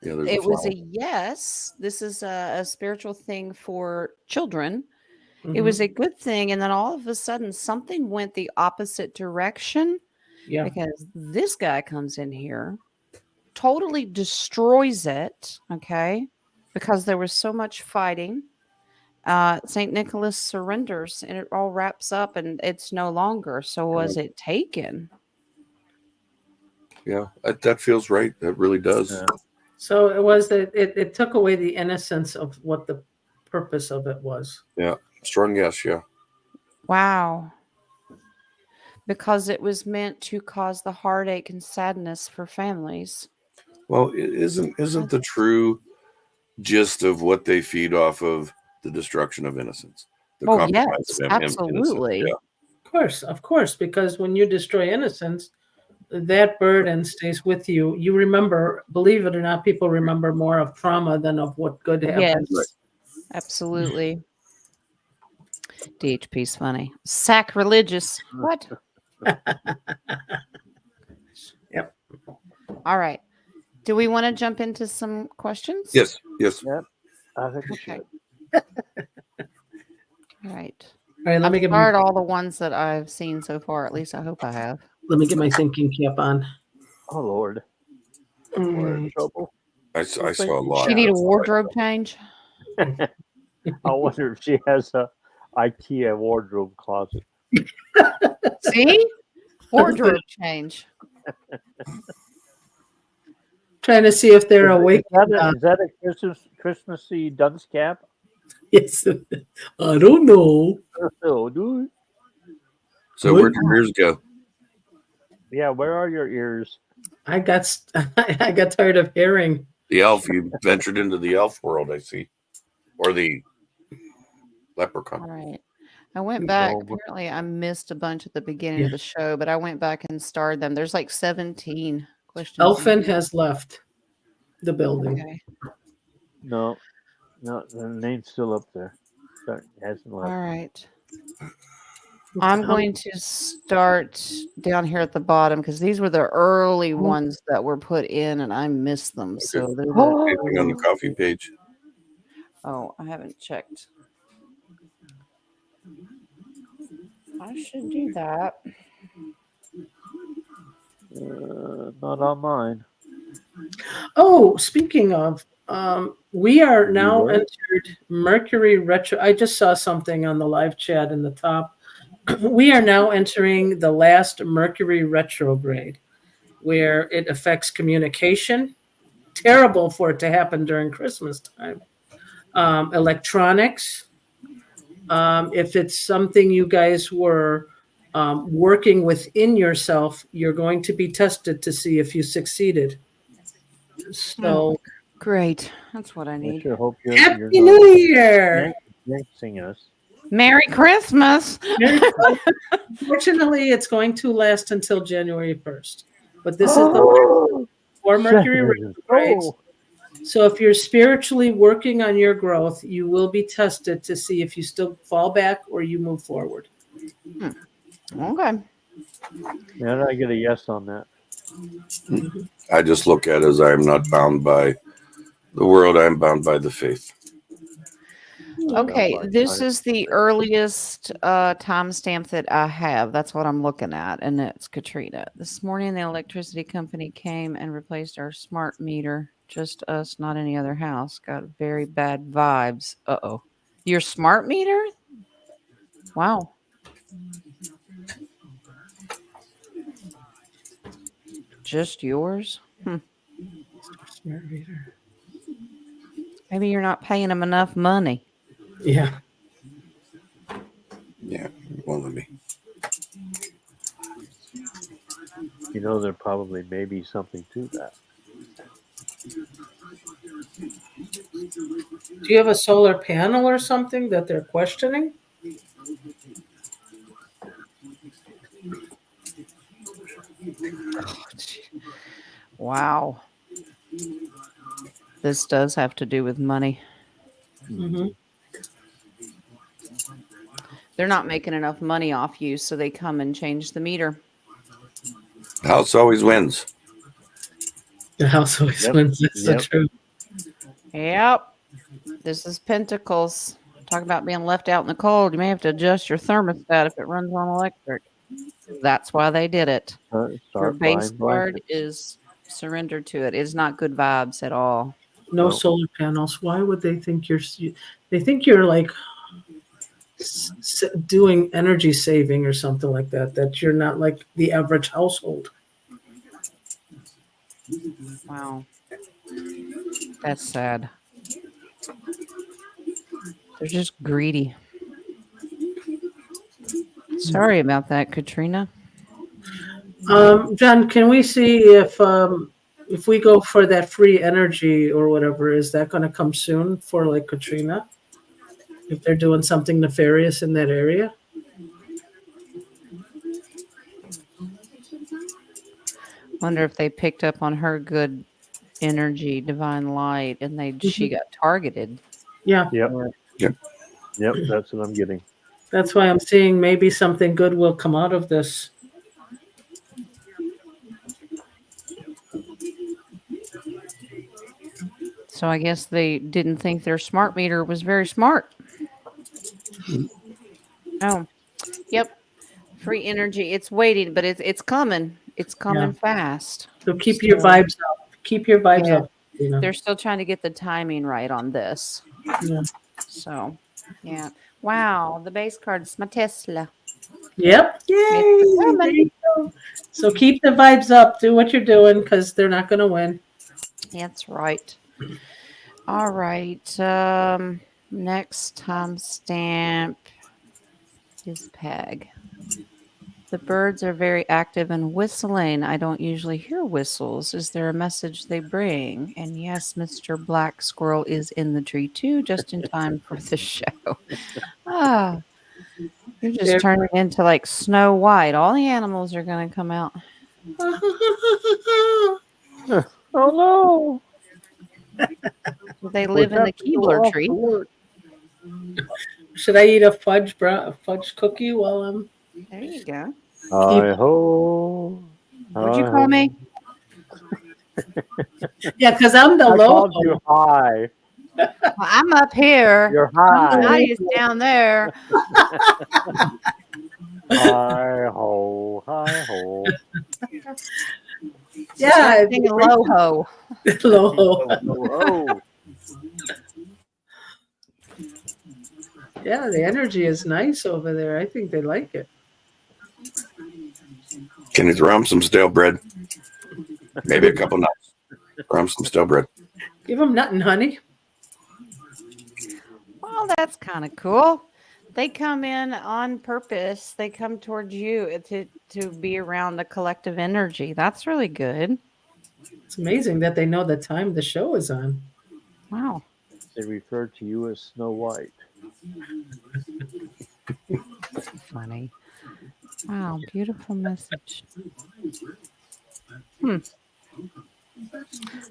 Yeah, it was a yes. This is a spiritual thing for children. It was a good thing, and then all of a sudden something went the opposite direction. Yeah. Because this guy comes in here, totally destroys it. Okay, because there was so much fighting. St. Nicholas surrenders and it all wraps up and it's no longer. So was it taken? Yeah, that feels right. That really does. Yeah. So it was that it took away the innocence of what the purpose of it was. Yeah, strong yes. Yeah. Wow. Because it was meant to cause the heartache and sadness for families. Well, isn't the true gist of what they feed off of the destruction of innocence? The compromise yes, of absolutely. innocence. Yeah. Of course, because when you destroy innocence, that burden stays with you. You remember, believe it or not, people remember more of trauma than of what good happened. Yes, absolutely. DHP's funny. Sacrilegious. What? Yep. All right. Do we want to jump into some questions? Yes. Yep. I think we should. All right. All right, let me get all the ones that I've seen so far. At least I hope I have. Let me get my thinking cap on. Oh Lord, we're in trouble. I saw a lot. You need a wardrobe change. I wonder if she has a IKEA wardrobe closet. See, wardrobe change. Trying to see if they're awake. Is that a Christmassy dunce cap? Yes. I don't know. Oh, dude. So where'd your ears go? Yeah, where are your ears? I got tired of hearing. The elf. You ventured into the elf world, I see, or the leprechaun. All right. I went back. Apparently, I missed a bunch at the beginning of the show, but I went back and starred them. There's like 17 questions. Elfin has left the building. Okay. No, the name's still up there. It hasn't left. All right. I'm going to start down here at the bottom because these were the early ones that were put in, and I missed them. Okay. So they're Anything on the coffee page? Oh, I haven't checked. I should do that. Not on mine. Oh, speaking of, we are You now were? entered Mercury retro. I just saw something on the live chat in the top. We are now entering the last Mercury retrograde, where it affects communication. Terrible for it to happen during Christmas time. Electronics. If it's something you guys were working within yourself, you're going to be tested to see if you succeeded. So, Great. That's what I I need. sure hope you're Happy not New Year! jinxing us. Merry Christmas. Fortunately, it's going to last until January 1st. But this is the for Mercury retrograde. Oh, So if you're spiritually working on your growth, you will be tested to see if you still fall back or you move forward. Okay. yeah, I get a yes on that. I just look at it as I am not bound by the world. I am bound by the faith. Okay, this is the earliest timestamp that I have. That's what I'm looking at, and it's Katrina. This morning, the electricity company came and replaced our smart meter. Just us, not any other house. Got very bad vibes. Uh-oh. Your smart meter? Wow. Just yours? Smart reader. Maybe you're not paying them enough money. Yeah. Yeah, won't let me. You know, there probably may be something to that. Do you have a solar panel or something that they're questioning? Wow. This does have to do with money. Mm-hmm. They're not making enough money off you, so they come and change the meter. House always wins. The house always wins. That's so true. Yep. This is Pentacles. Talk about being left out in the cold. You may have to adjust your thermostat if it runs on electric. That's why they did it. Your base card is surrendered to it. It's not good vibes at all. No solar panels. Why would they think you're? They think you're like doing energy saving or something like that. That you're not like the average household. Wow. That's sad. They're just greedy. Sorry about that, Katrina. John, can we see if we go for that free energy or whatever, is that going to come soon for like Katrina? If they're doing something nefarious in that area? Wonder if they picked up on her good energy, divine light, and she got targeted. Yeah. Yep, that's what I'm getting. That's why I'm seeing maybe something good will come out of this. So I guess they didn't think their smart meter was very smart. Oh, yep. Free energy. It's waiting, but it's coming. It's coming fast. So keep your vibes up. Keep your vibes up. You know? They're still trying to get the timing right on this. Yeah. So, yeah. Wow, the base card's my Tesla. Yep. Yay! There you go. So keep the vibes up. Do what you're doing because they're not going to win. That's right. All right. Next timestamp is Peg. The birds are very active and whistling. I don't usually hear whistles. Is there a message they bring? And yes, Mr. Black Squirrel is in the tree too, just in time for the show. You're just turning into like Snow White. All the animals are going to come out. Oh no! They live in the Keebler tree. Should I eat a fudge cookie while I'm? There you go. Hi-ho. What'd you call me? Yeah, because I'm the I low. called you high. Well, I'm up here. You're high. Somebody's down there. Hi ho, hi ho. Yeah, Start singing low ho. low. Ho, ho, ho. Yeah, the energy is nice over there. I think they like it. Can you throw him some stale bread? Maybe a couple nuts. Throw him some stale bread. Give them nut and honey. Well, that's kind of cool. They come in on purpose. They come towards you to be around the collective energy. That's really good. It's amazing that they know the time the show is on. Wow. They refer to you as Snow White. Funny. Wow, beautiful message.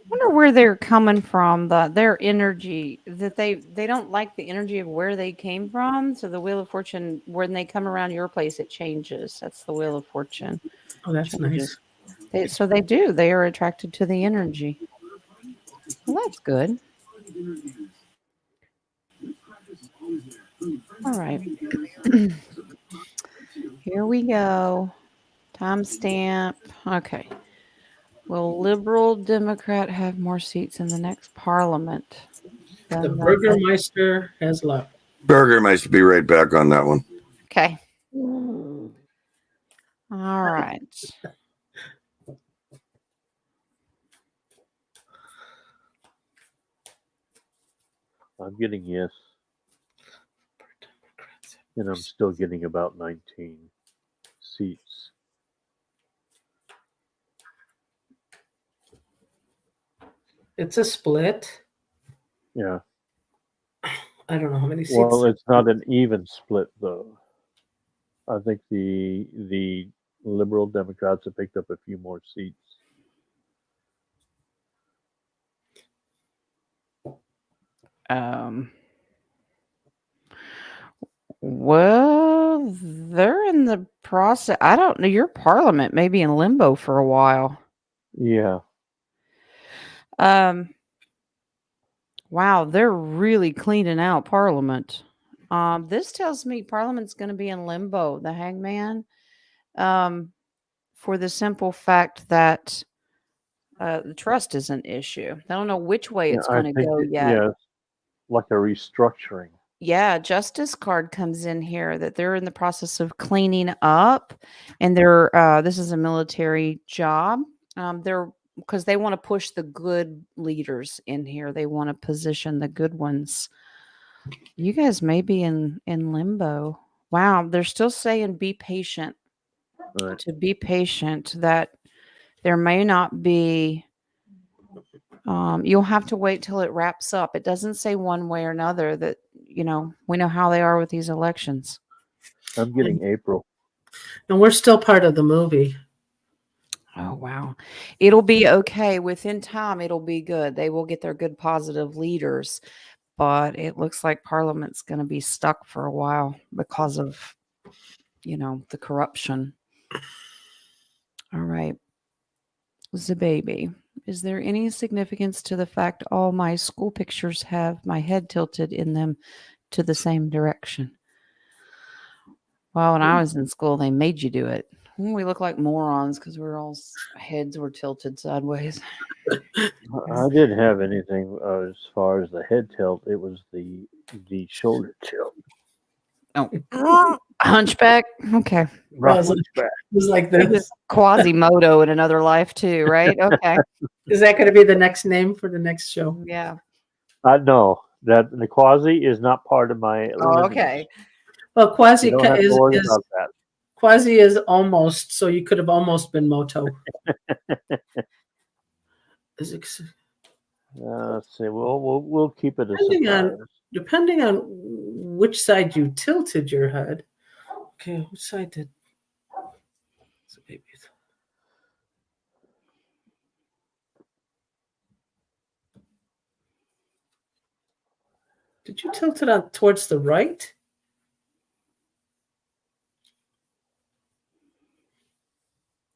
Wonder where they're coming from, their energy, that they don't like the energy of where they came from. So the Wheel of Fortune, when they come around your place, it changes. That's the Wheel of Fortune. Oh, that's Changes. nice. So they do. They are attracted to the energy. Well, that's good. All right. Here we go. Timestamp. Okay. Will Liberal Democrat have more seats in the next parliament? The Burgermeister has left. Burgermeister be right back on that one. Okay. All right. I'm getting yes. And I'm still getting about 19 seats. It's a split. Yeah. I don't know how many seats. Well, it's not an even split though. I think the Liberal Democrats have picked up a few more seats. Well, they're in the process. I don't know. Your parliament may be in limbo for a while. Yeah. Wow, they're really cleaning out Parliament. This tells me Parliament's going to be in limbo, the Hangman, for the simple fact that the trust is an issue. I don't know which way Yeah, it's I going to think go it, yet. yeah, like a restructuring. Yeah, Justice card comes in here that they're in the process of cleaning up, and they're this is a military job. They're because they want to push the good leaders in here. They want to position the good ones. You guys may be in limbo. Wow, they're still saying be patient. Right. To be patient, that there may not be. You'll have to wait till it wraps up. It doesn't say one way or another. That we know how they are with these elections. I'm getting April. And we're still part of the movie. Oh, wow. It'll be okay. Within time, it'll be good. They will get their good, positive leaders. But it looks like Parliament's going to be stuck for a while because of, the corruption. All right. The baby. Is there any significance to the fact all my school pictures have my head tilted in them to the same direction? Well, when I was in school, they made you do it. We look like morons because heads were tilted sideways. I didn't have anything as far as the head tilt. It was the shoulder tilt. Oh, hunchback. Okay. Right. It was like It was this. Quasi Moto in another life too, right? Okay. Is that going to be the next name for the next show? Yeah. No, that the Quasi is not part of my. Oh, okay. Well, Quasi You don't have to worry about that. Quasi is almost, so you could have almost been Moto. Let's see. We'll keep it a surprise. Depending on which side you tilted your head. Okay, which side did? So maybe. Did you tilt it on towards the right?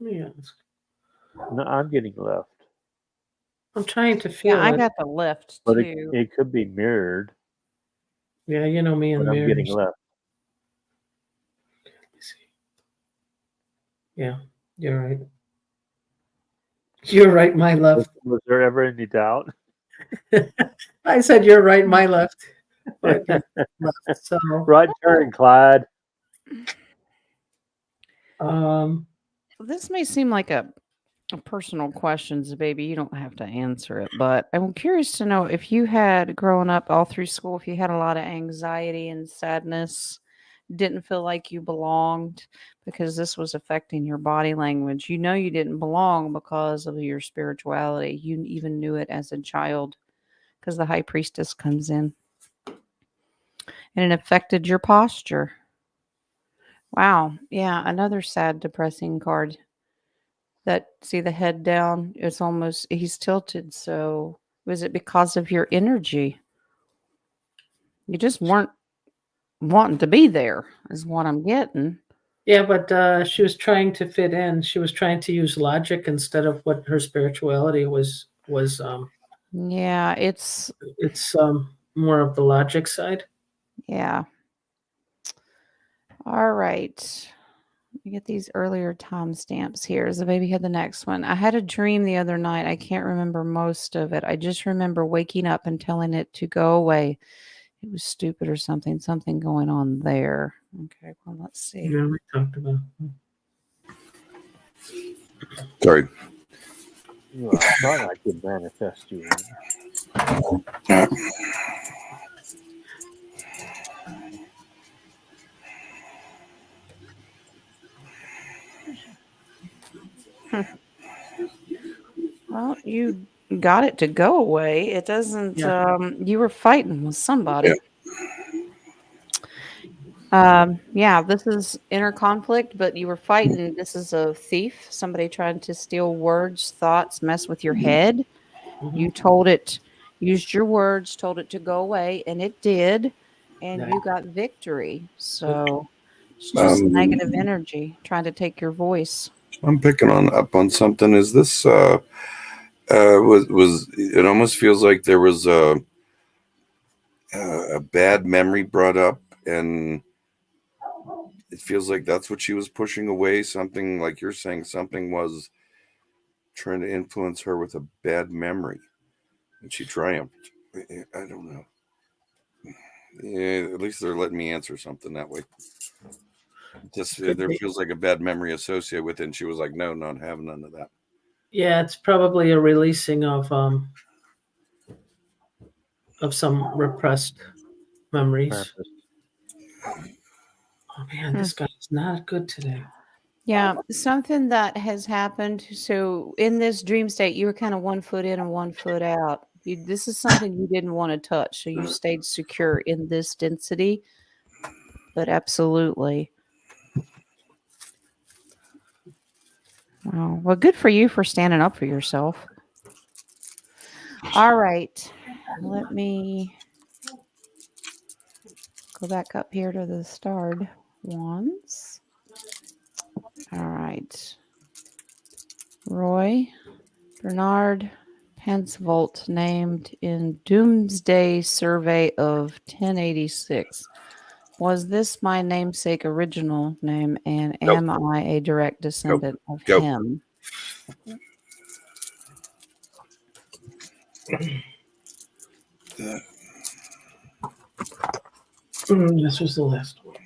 Yeah. No, I'm getting left. I'm trying to feel. Yeah, I got the left But too. it could be mirrored. Yeah, you know me and But I'm mirrors. getting left. Let me see. Yeah, you're right. You're right, my left. Was there ever any doubt? I said you're right, my left. But you're left. So Right turn, Clyde. This may seem like a personal questions, baby. You don't have to answer it, but I'm curious to know if you had growing up all through school, if you had a lot of anxiety and sadness, didn't feel like you belonged because this was affecting your body language. You know you didn't belong because of your spirituality. You even knew it as a child because the high priestess comes in and it affected your posture. Wow. Yeah, another sad, depressing card. That see the head down, it's almost he's tilted. So was it because of your energy? You just weren't wanting to be there, is what I'm getting. yeah, but she was trying to fit in. She was trying to use logic instead of what her spirituality was. Yeah, It's more of the logic side. yeah. All right. Let me get these earlier timestamps here. As the baby had the next one. I had a dream the other night. I can't remember most of it. I just remember waking up and telling it to go away. It was stupid or something. Something going on there. Okay, well, let's see. Yeah, we talked about. Sorry. Well, I thought I could manifest you one. Well, you got it to go away. It doesn't. Yeah. You were fighting with somebody. Yeah. Yeah, this is inner conflict, but you were fighting. This is a thief, somebody trying to steal words, thoughts, mess with your head. You told it, used your words, told it to go away, and it did, and Nice. you got victory. So it's just negative energy trying to take your voice. I'm picking up on something. Is this was it almost feels like there was a bad memory brought up, and it feels like that's what she was pushing away. Something like you're saying, something was trying to influence her with a bad memory, and she triumphed. I don't know. Yeah, at least they're letting me answer something that way. Just there feels like a bad memory associated with it, and she was like, "No, not having none of that." Yeah, it's probably a releasing of some repressed memories. Krampus. Oh man, this guy is not good today. Yeah, something that has happened. So in this dream state, you were kind of 1 foot in and 1 foot out. This is something you didn't want to touch, so you stayed secure in this density. But absolutely. Wow. Well, good for you for standing up for yourself. All right. Let me go back up here to the starred ones. All right. Roy Bernard Pansvolt named in Doomsday Survey of 1086. Was this my namesake original name, and Nope. am I a direct descendant of Go. him? This was the last one.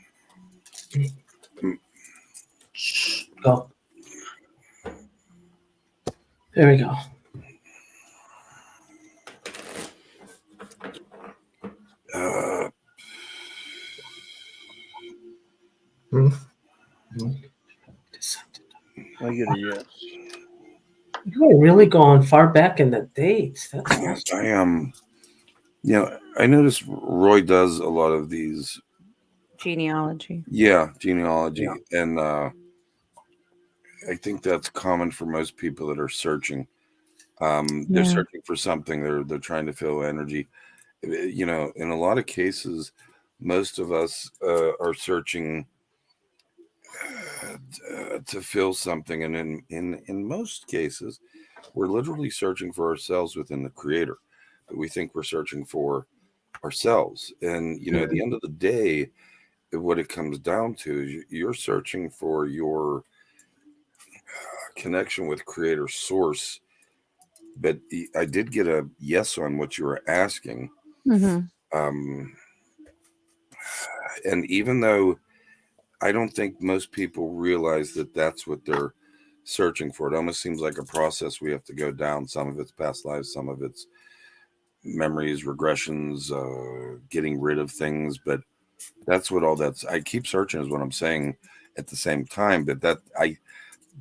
Go. There we go. I get a yes. You are really going far back in the dates. That's Yes, I am. I noticed Roy does a lot of these. Genealogy. Yeah, genealogy, and I think that's common for most people that are searching. They're searching for something. They're trying to fill energy. In a lot of cases, most of us are searching to fill something, and in most cases, we're literally searching for ourselves within the Creator. We think we're searching for ourselves, and at the end of the day, what it comes down to is you're searching for your connection with creator source, but I did get a yes on what you were asking. Mm-hmm. And even though I don't think most people realize that that's what they're searching for, it almost seems like a process we have to go down. Some of it's past lives, some of it's memories, regressions, getting rid of things. But that's what all that's. I keep searching is what I'm saying at the same time. But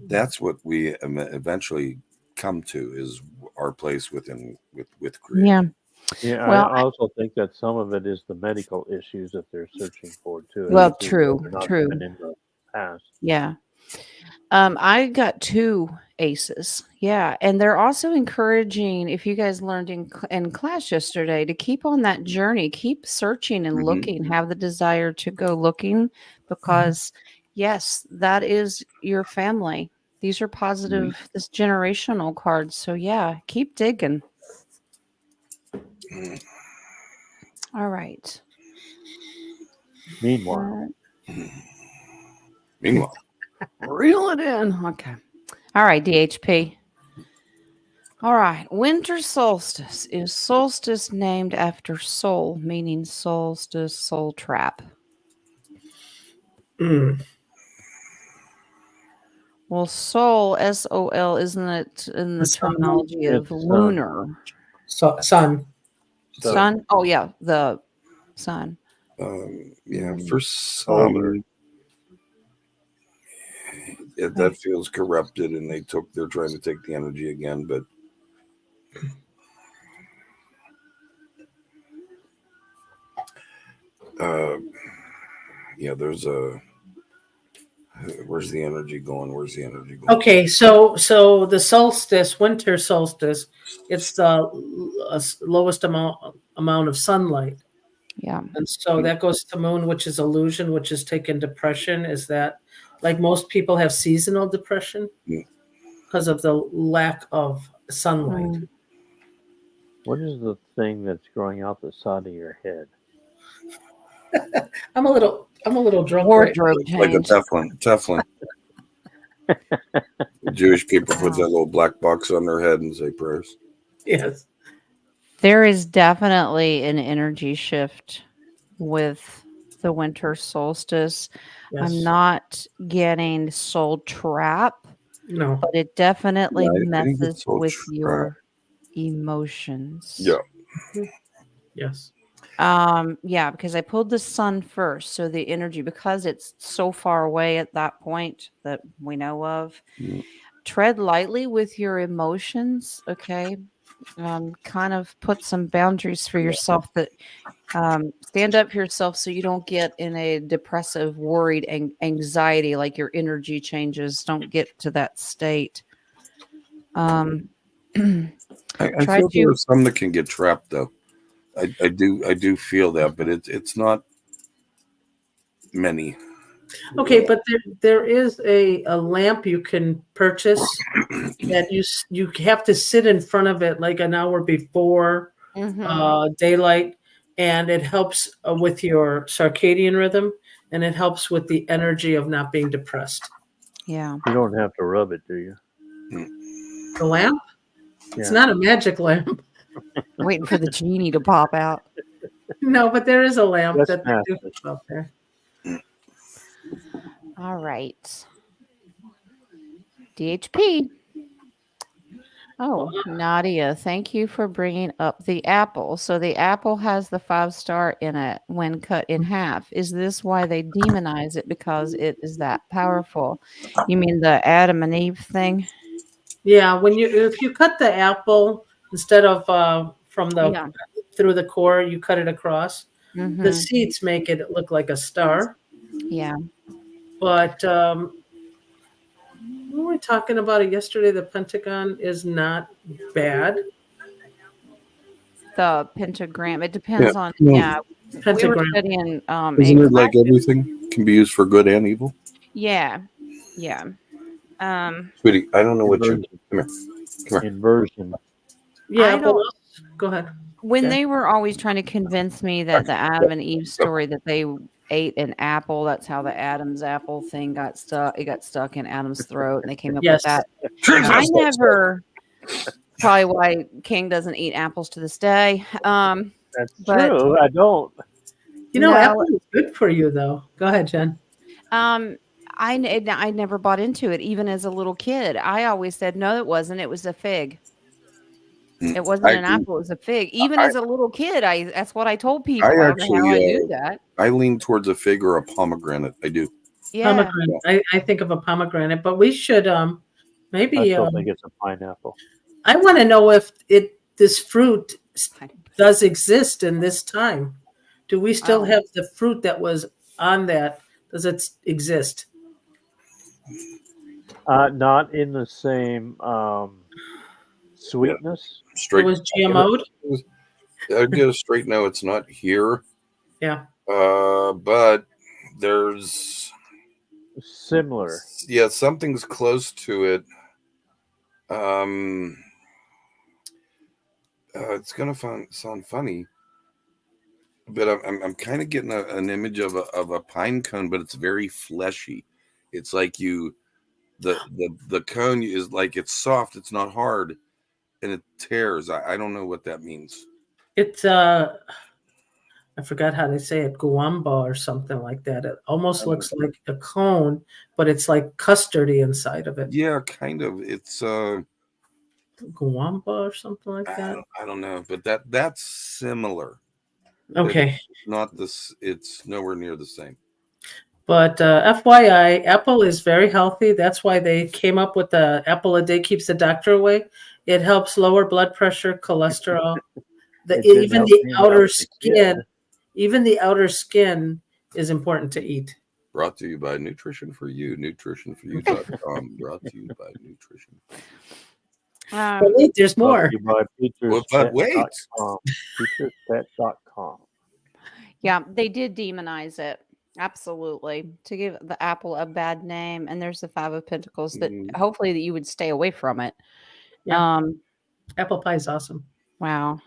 that's what we eventually come to is our place with creator. Yeah. Yeah, Well, I also think that some of it is the medical issues that they're searching for too. Well, too, true, they're not true. even in the past. Yeah. I got 2 aces. Yeah. And they're also encouraging, if you guys learned in class yesterday, to keep on that journey, keep searching and Mhm. looking, have the desire to go looking, because yes, that is your family. These are positive, this generational cards. So yeah, keep digging. All right. Meanwhile, Meanwhile, Reel it in. Okay. All right, DHP. All right. Winter solstice. Is solstice named after soul, meaning solstice, soul trap? Well, soul, SOL, isn't it in the The sun. terminology of It's sun. lunar? Sun. Sun? Oh, yeah, the sun. yeah, for Solar. some, that feels corrupted, and they're trying to take the energy again, but yeah, there's where's the energy going? Where's the energy going? Okay, so the solstice, winter solstice, it's the lowest amount of sunlight, Yeah. and so that goes to moon, which is illusion, which is taken depression. Is that like most people have seasonal depression Mm. because of the lack of sunlight? Mm. What is the thing that's growing out the side of your head? I'm a little drunk. Wardrobe Like a change. Teflon. Jewish people put that little black box on their head and say prayers. Yes. There is definitely an energy shift with the winter solstice. Yes. I'm not getting soul trap, No. but it definitely Yeah, I think it's messes soul with trap. your emotions. Yeah. Yes. Yeah, because I pulled the sun first, so the energy, because it's so far away at that point that we know of. Mm. Tread lightly with your emotions, okay? Kind of put some boundaries for yourself that stand up for yourself so you don't get in a depressive, worried anxiety, like your energy changes. Don't get to that state. I Try feel there to are some that can get trapped though. I do feel that, but it's not many. Okay, but there is a lamp you can purchase that you have to sit in front of it like an hour before daylight, and it helps with your circadian rhythm, and it helps with the energy of not being depressed. Yeah. You don't have to rub it, do you? The lamp? Yeah. It's not a magic lamp. Waiting for the genie to pop out. No, but there is a lamp That's that they do massive. have out there. All right. DHP. Oh, Nadia, thank you for bringing up the apple. So the apple has the 5-star in it when cut in half. Is this why they demonize it, because it is that powerful? You mean the Adam and Eve thing? Yeah, if you cut the apple instead of Yeah. through the core, you cut it across. The Mm-hmm. seeds make it look like a star. Yeah. But we were talking about it yesterday. The pentagon is not bad. The pentagram. It depends on, Yeah. yeah. We were Pentagram. studying Isn't a it like class. everything can be used for good and evil? Yeah. Yeah. Sweetie, I don't know what you're Inversion. Come here. Inversion. Yeah, I but don't. go ahead. When Okay. they were always trying to convince me that the Adam and Eve story, that they ate an apple, that's how the Adam's apple thing got stuck. It got stuck in Adam's throat, and they came up with Yes. that. I never. Probably why King doesn't eat apples to this day. That's But true. I don't. You know, no, apple is good for you, though. Go ahead, Jen. I never bought into it, even as a little kid. I always said no, it wasn't. It was a fig. It wasn't I an apple. It was a fig. Even I, as a little kid, that's what I told I people. I don't know how I actually knew that. I lean towards a fig or a pomegranate. I do. Yeah. Pomegranate. I think of a pomegranate, but we should I maybe still think it's a pineapple. I want to know if this fruit does exist in this time. Do we still Oh. have the fruit that was on that? Does it exist? Not in the same sweetness. It Straight. was GMO'd? I'd get a straight no. It's not here. Yeah. But there's Similar. yeah, something's close to it. It's gonna sound funny, but I'm kind of getting an image of a pine cone, but it's very fleshy. It's like the cone is like it's soft, it's not hard, and it tears. I don't know what that means. It's I forgot how they say it, guamba or something like that. It almost looks like a cone, but it's like custardy inside of it. Yeah, kind of. It's Guamba or something like that. I don't know, but that's similar. Okay. It's not this. It's nowhere near the same. But FYI, apple is very healthy. That's why they came up with the apple a day keeps the doctor away. It helps lower blood pressure, cholesterol. Even the outer skin, even the outer skin is important to eat. Brought to you by Nutrition for You, nutritionforyou.com. Brought to you by Nutrition. But wait, there's more. But wait. Peterspet.com. Yeah, they did demonize it. Absolutely. To give the apple a bad name. And there's the Five of Pentacles that hopefully that you would stay away from it. Yeah. Apple pie is awesome. Wow.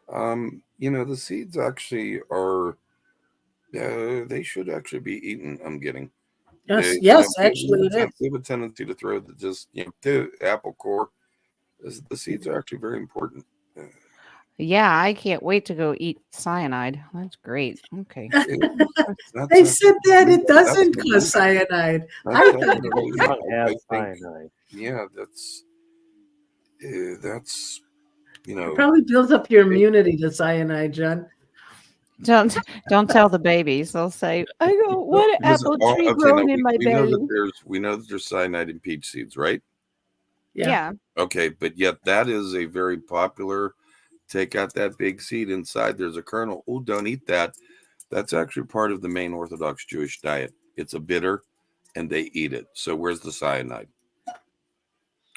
The seeds actually are they should actually be eaten, I'm getting. Yes, actually it is. They have a tendency to throw the apple core. The seeds are actually very important. Yeah, I can't wait to go eat cyanide. That's great. Okay. They said that it doesn't cause cyanide. I thought it has cyanide. Yeah, that's it probably builds up your immunity to cyanide, John. Don't tell the babies. They'll say, "I go, what apple tree growing in my belly?" We know that there's cyanide in peach seeds, right? Yeah. Okay, but yet that is a very popular. Take out that big seed inside. There's a kernel. Oh, don't eat that. That's actually part of the main Orthodox Jewish diet. It's a bitter, and they eat it. So where's the cyanide?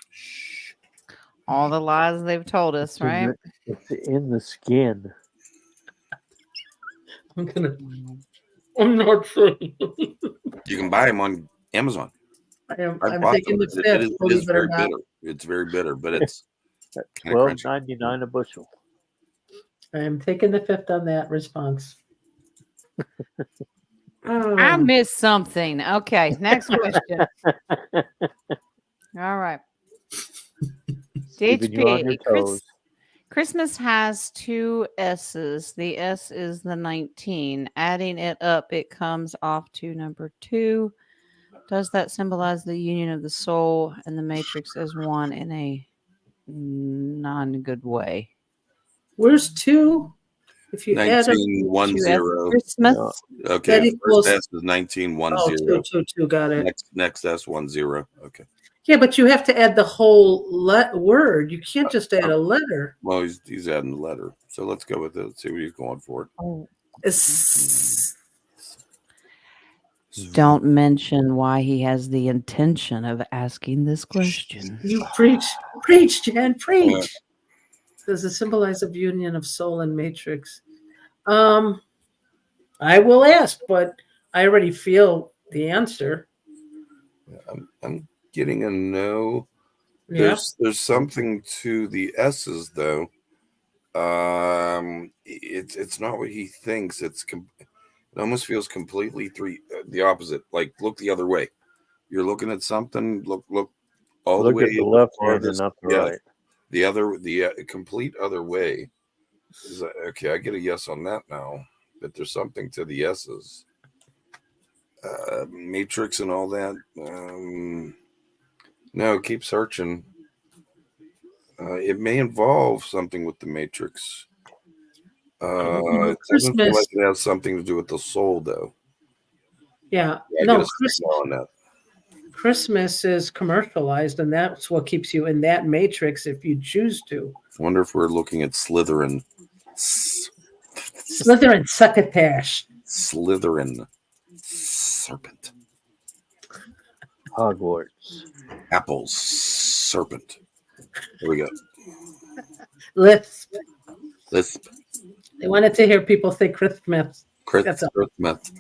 Shh. All the lies they've told us, right? It's in the skin. I'm not sure. You can buy them on Amazon. I'm taking the fifth. It is very bitter. It's very bitter, but it's $12.99 a bushel. I am taking the fifth on that response. I missed something. Okay, next question. All right. DHP. Christmas has two S's. The S is the 19. Adding it up, it comes off to number 2. Does that symbolize the union of the soul and the matrix as one in a non-good way? Where's 2? If you 1910. Christmas. Okay, first S is 1910. 2. Got it. Next S 10. Okay. Yeah, but you have to add the whole word. You can't just add a letter. Well, he's adding the letter. So let's go with it. Let's see what he's going for. Oh. Don't mention why he has the intention of asking this question. You preach, Jan, preach. Does it symbolize a union of soul and matrix? I will ask, but I already feel the answer. I'm getting a no. There's something to the S's though. It's not what he thinks. It almost feels completely the opposite. Like look the other way. You're looking at something. Look all Look the way at the left hand and farthest- not the yeah, right. the complete other way is okay. I get a yes on that now, but there's something to the yeses. Matrix and all that. No, keep searching. It may involve something with the Matrix. It doesn't feel Christmas. like it has something to do with the soul, though. Yeah. I No, get a signal on that. Christmas is commercialized, and that's what keeps you in that matrix if you choose to. Wonder if we're looking at Slytherin. Slytherin succotash. Slytherin. Serpent. Hogwarts. Apples. Serpent. There we go. Lisp. Lisp. They wanted to hear people say Christmas. That's all. Christmas.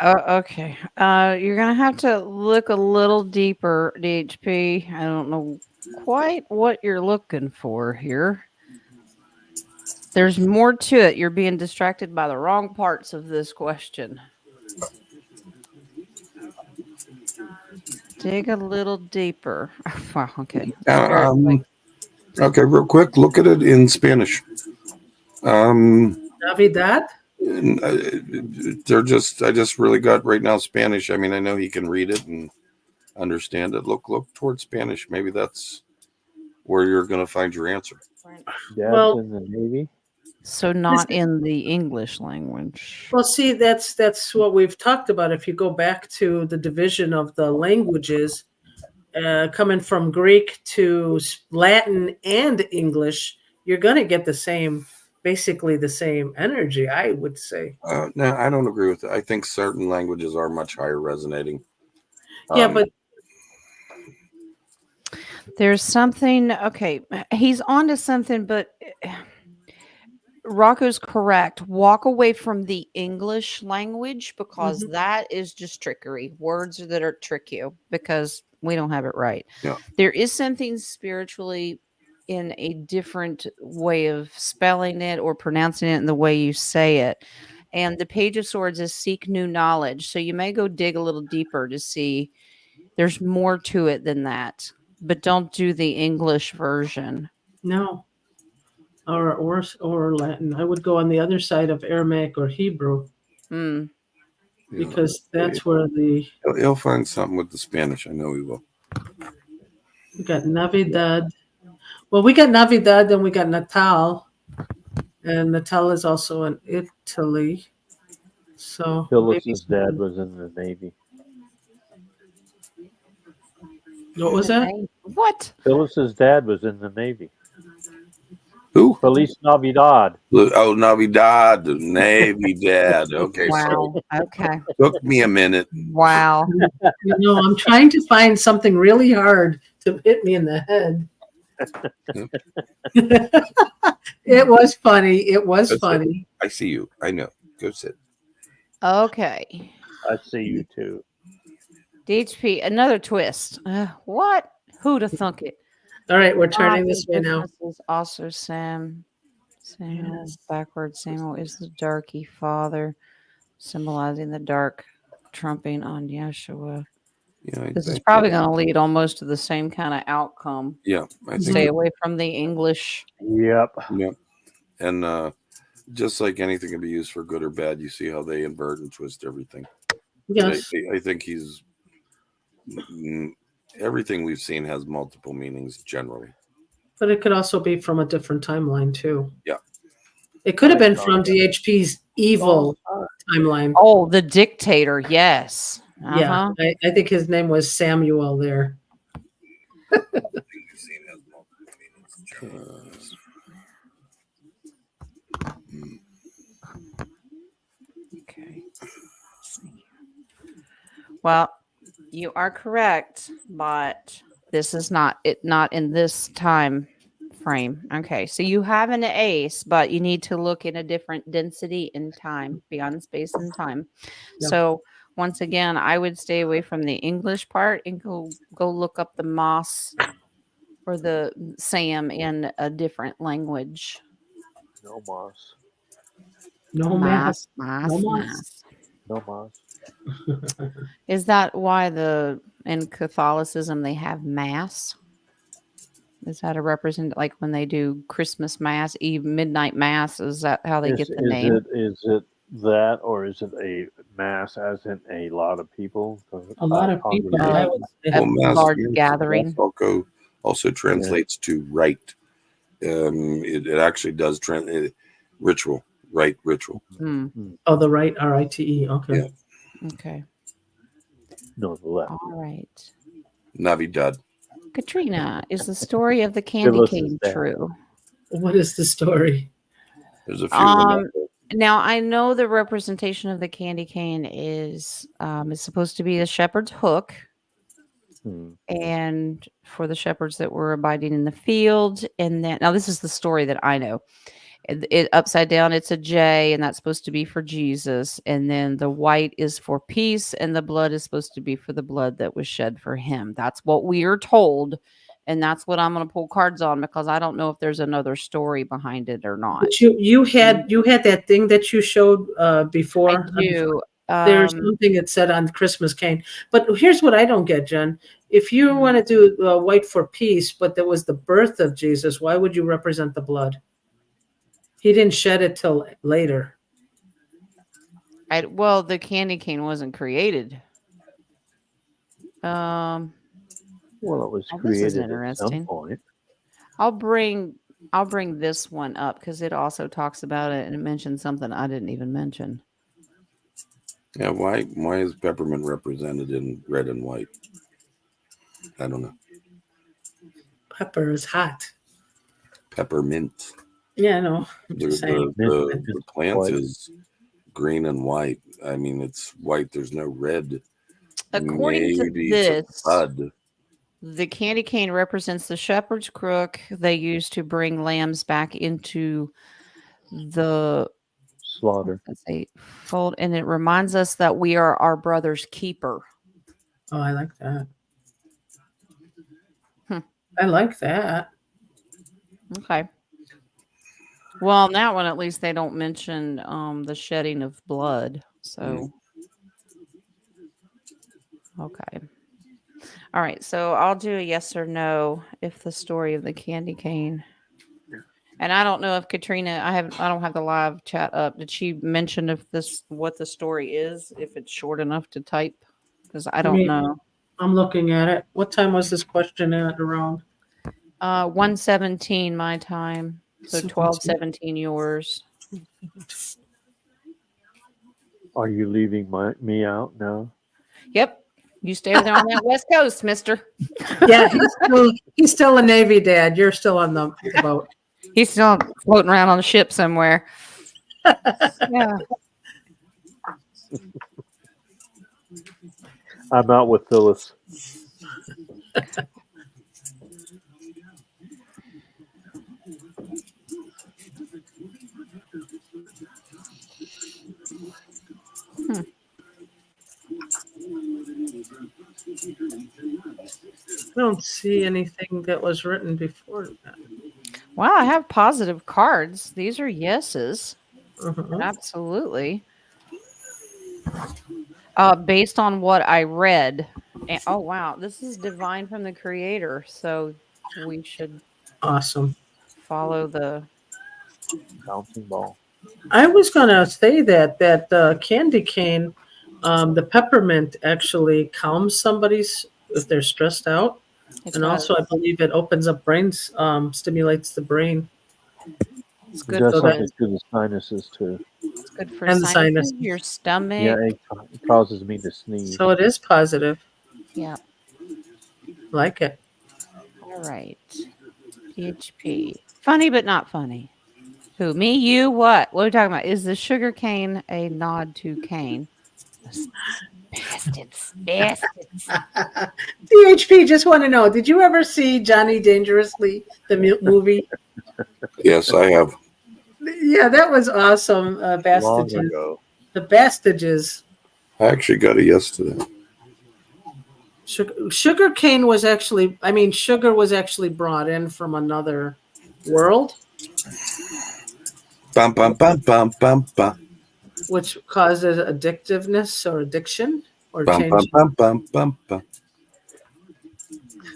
Okay. You're going to have to look a little deeper, DHP. I don't know quite what you're looking for here. There's more to it. You're being distracted by the wrong parts of this question. Dig a little deeper. Wow, okay. Okay, real quick, look at it in Spanish. Navidad? I just really got right now Spanish. I mean, I know he can read it and understand it. Look towards Spanish. Maybe that's where you're going to find your answer. Dad's in the Navy. So not in the English language. Well, see, that's what we've talked about. If you go back to the division of the languages, coming from Greek to Latin and English, you're going to get basically the same energy, I would say. No, I don't agree with that. I think certain languages are much higher resonating. Yeah, but there's something. Okay, he's onto something, but Rocco's correct. Walk away from the English language because that is just trickery. Words that are trick you because we don't have it right. Yeah. There is something spiritually in a different way of spelling it or pronouncing it in the way you say it. And the Page of Swords is seek new knowledge. So you may go dig a little deeper to see there's more to it than that. But don't do the English version. no. Or Latin. I would go on the other side of Aramaic or Hebrew because that's where he'll find something with the Spanish. I know he will. we got Navidad. Well, we got Navidad, then we got Natal, and Natal is also in Italy. So Phyllis's dad was in the Navy. What was that? What? Phyllis's dad was in the Navy. Who? Feliz Navidad. Oh, Navidad, Navy Dad. Okay, Wow. so Okay. took me a minute. Wow. I'm trying to find something really hard to hit me in the head. It was funny. It was That's funny. I see you. I know. Go sit. Okay. I see you too. DHP, another twist. What? Who'd have thunk it? All right, we're turning this way now. This is also Samuel Yes. backwards. Samuel is the darky father, symbolizing the dark trumping on Yeshua. Yeah, This is probably going to lead almost to the same kind of outcome. Yeah, I think. Stay away from the English. Yep. Yeah, and just like anything can be used for good or bad, you see how they invert and twist everything. Yes. I think he's everything we've seen has multiple meanings generally. But it could also be from a different timeline too. Yeah. It could have been from DHP's evil timeline. Oh, the dictator. Yes. Yeah, I think his name was Samuel there. Okay. Well, you are correct, but this is not in this time frame. Okay, so you have an ace, but you need to look in a different density in time, beyond space and time. Yeah. So once again, I would stay away from the English part and go look up the Moss or the Sam in a different language. No moss. No mass. Mass, No mass. mass. No mas. Is that why in Catholicism they have mass? Is that a represent like when they do Christmas mass, Eve midnight mass? Is that how they get the name? Is it that, or is it a mass as in a lot of people? A lot of people, I would say. A Well, mass, large mass gathering. also translates to rite. It actually does ritual, rite, ritual. Oh, the right, RITE. Okay. Yeah. Okay. No, the left. All right. Navidad. Katrina, is the story of the candy Phyllis is cane dead. true? What is the story? There's a few. Now I know the representation of the candy cane is supposed to be a shepherd's hook, and for the shepherds that were abiding in the field. And then now this is the story that I know. It upside down, it's a J, and that's supposed to be for Jesus. And then the white is for peace, and the blood is supposed to be for the blood that was shed for him. That's what we are told. And that's what I'm going to pull cards on, because I don't know if there's another story behind it or not. But you had that thing that you showed before. I do. There's something that said on Christmas cane. But here's what I don't get, Jen. If you want to do white for peace, but there was the birth of Jesus, why would you represent the blood? He didn't shed it till later. Well, the candy cane wasn't created. Well, it was This is created at some interesting. point. I'll bring this one up because it also talks about it, and it mentions something I didn't even mention. Yeah, why is peppermint represented in red and white? I don't know. Pepper is hot. Peppermint. Yeah, I know. The plant is green and white. I mean, it's white. There's no red. According to Maybe this, it's a bud. the candy cane represents the shepherd's crook they used to bring lambs back into the Slaughter. fold, and it reminds us that we are our brother's keeper. Oh, I like that. I like that. Okay. Well, on that one, at least they don't mention the shedding of blood. So, okay. All right. So I'll do a yes or no if the story of the candy cane. And I don't know if Katrina, I don't have the live chat up. Did she mention what the story is? If it's short enough to type? Because I don't know. I'm looking at it. What time was this question at around? 1:17 my time. So 12:17 yours. Are you leaving me out now? Yep. You stay over there on that West Coast, mister. Yeah, he's still a Navy dad. You're still on the boat. He's still floating around on the ship somewhere. Yeah. I'm out with Phyllis. I don't see anything that was written before that. Wow, I have positive cards. These are yeses. Uh-huh. Absolutely. Based on what I read. And, oh, wow. This is divine from the creator. So we should follow the bouncing ball. I was going to say that candy cane, the peppermint actually calms somebody's if they're stressed out. And also, I believe it opens up brains, stimulates the brain. It's good for something to the sinuses too. It's good for and sinuses, your stomach. Yeah, it causes me to sneeze. So it is positive. Yeah. Like it. All right. PHP. Funny but not funny. Who? Me? You? What? What are we talking about? Is the sugar cane a nod to Cain? Bastards. DHP, just want to know, did you ever see Johnny Dangerously, the movie? Yes, I have. Yeah, that was awesome. Bastages. Long ago. The Bastages. I actually got a yes to that. Sugar was actually brought in from another world. Bum, bum, bum, bum, bum, bum. which causes addictiveness or addiction or Bum, bum, change. bum, bum, bum, bum.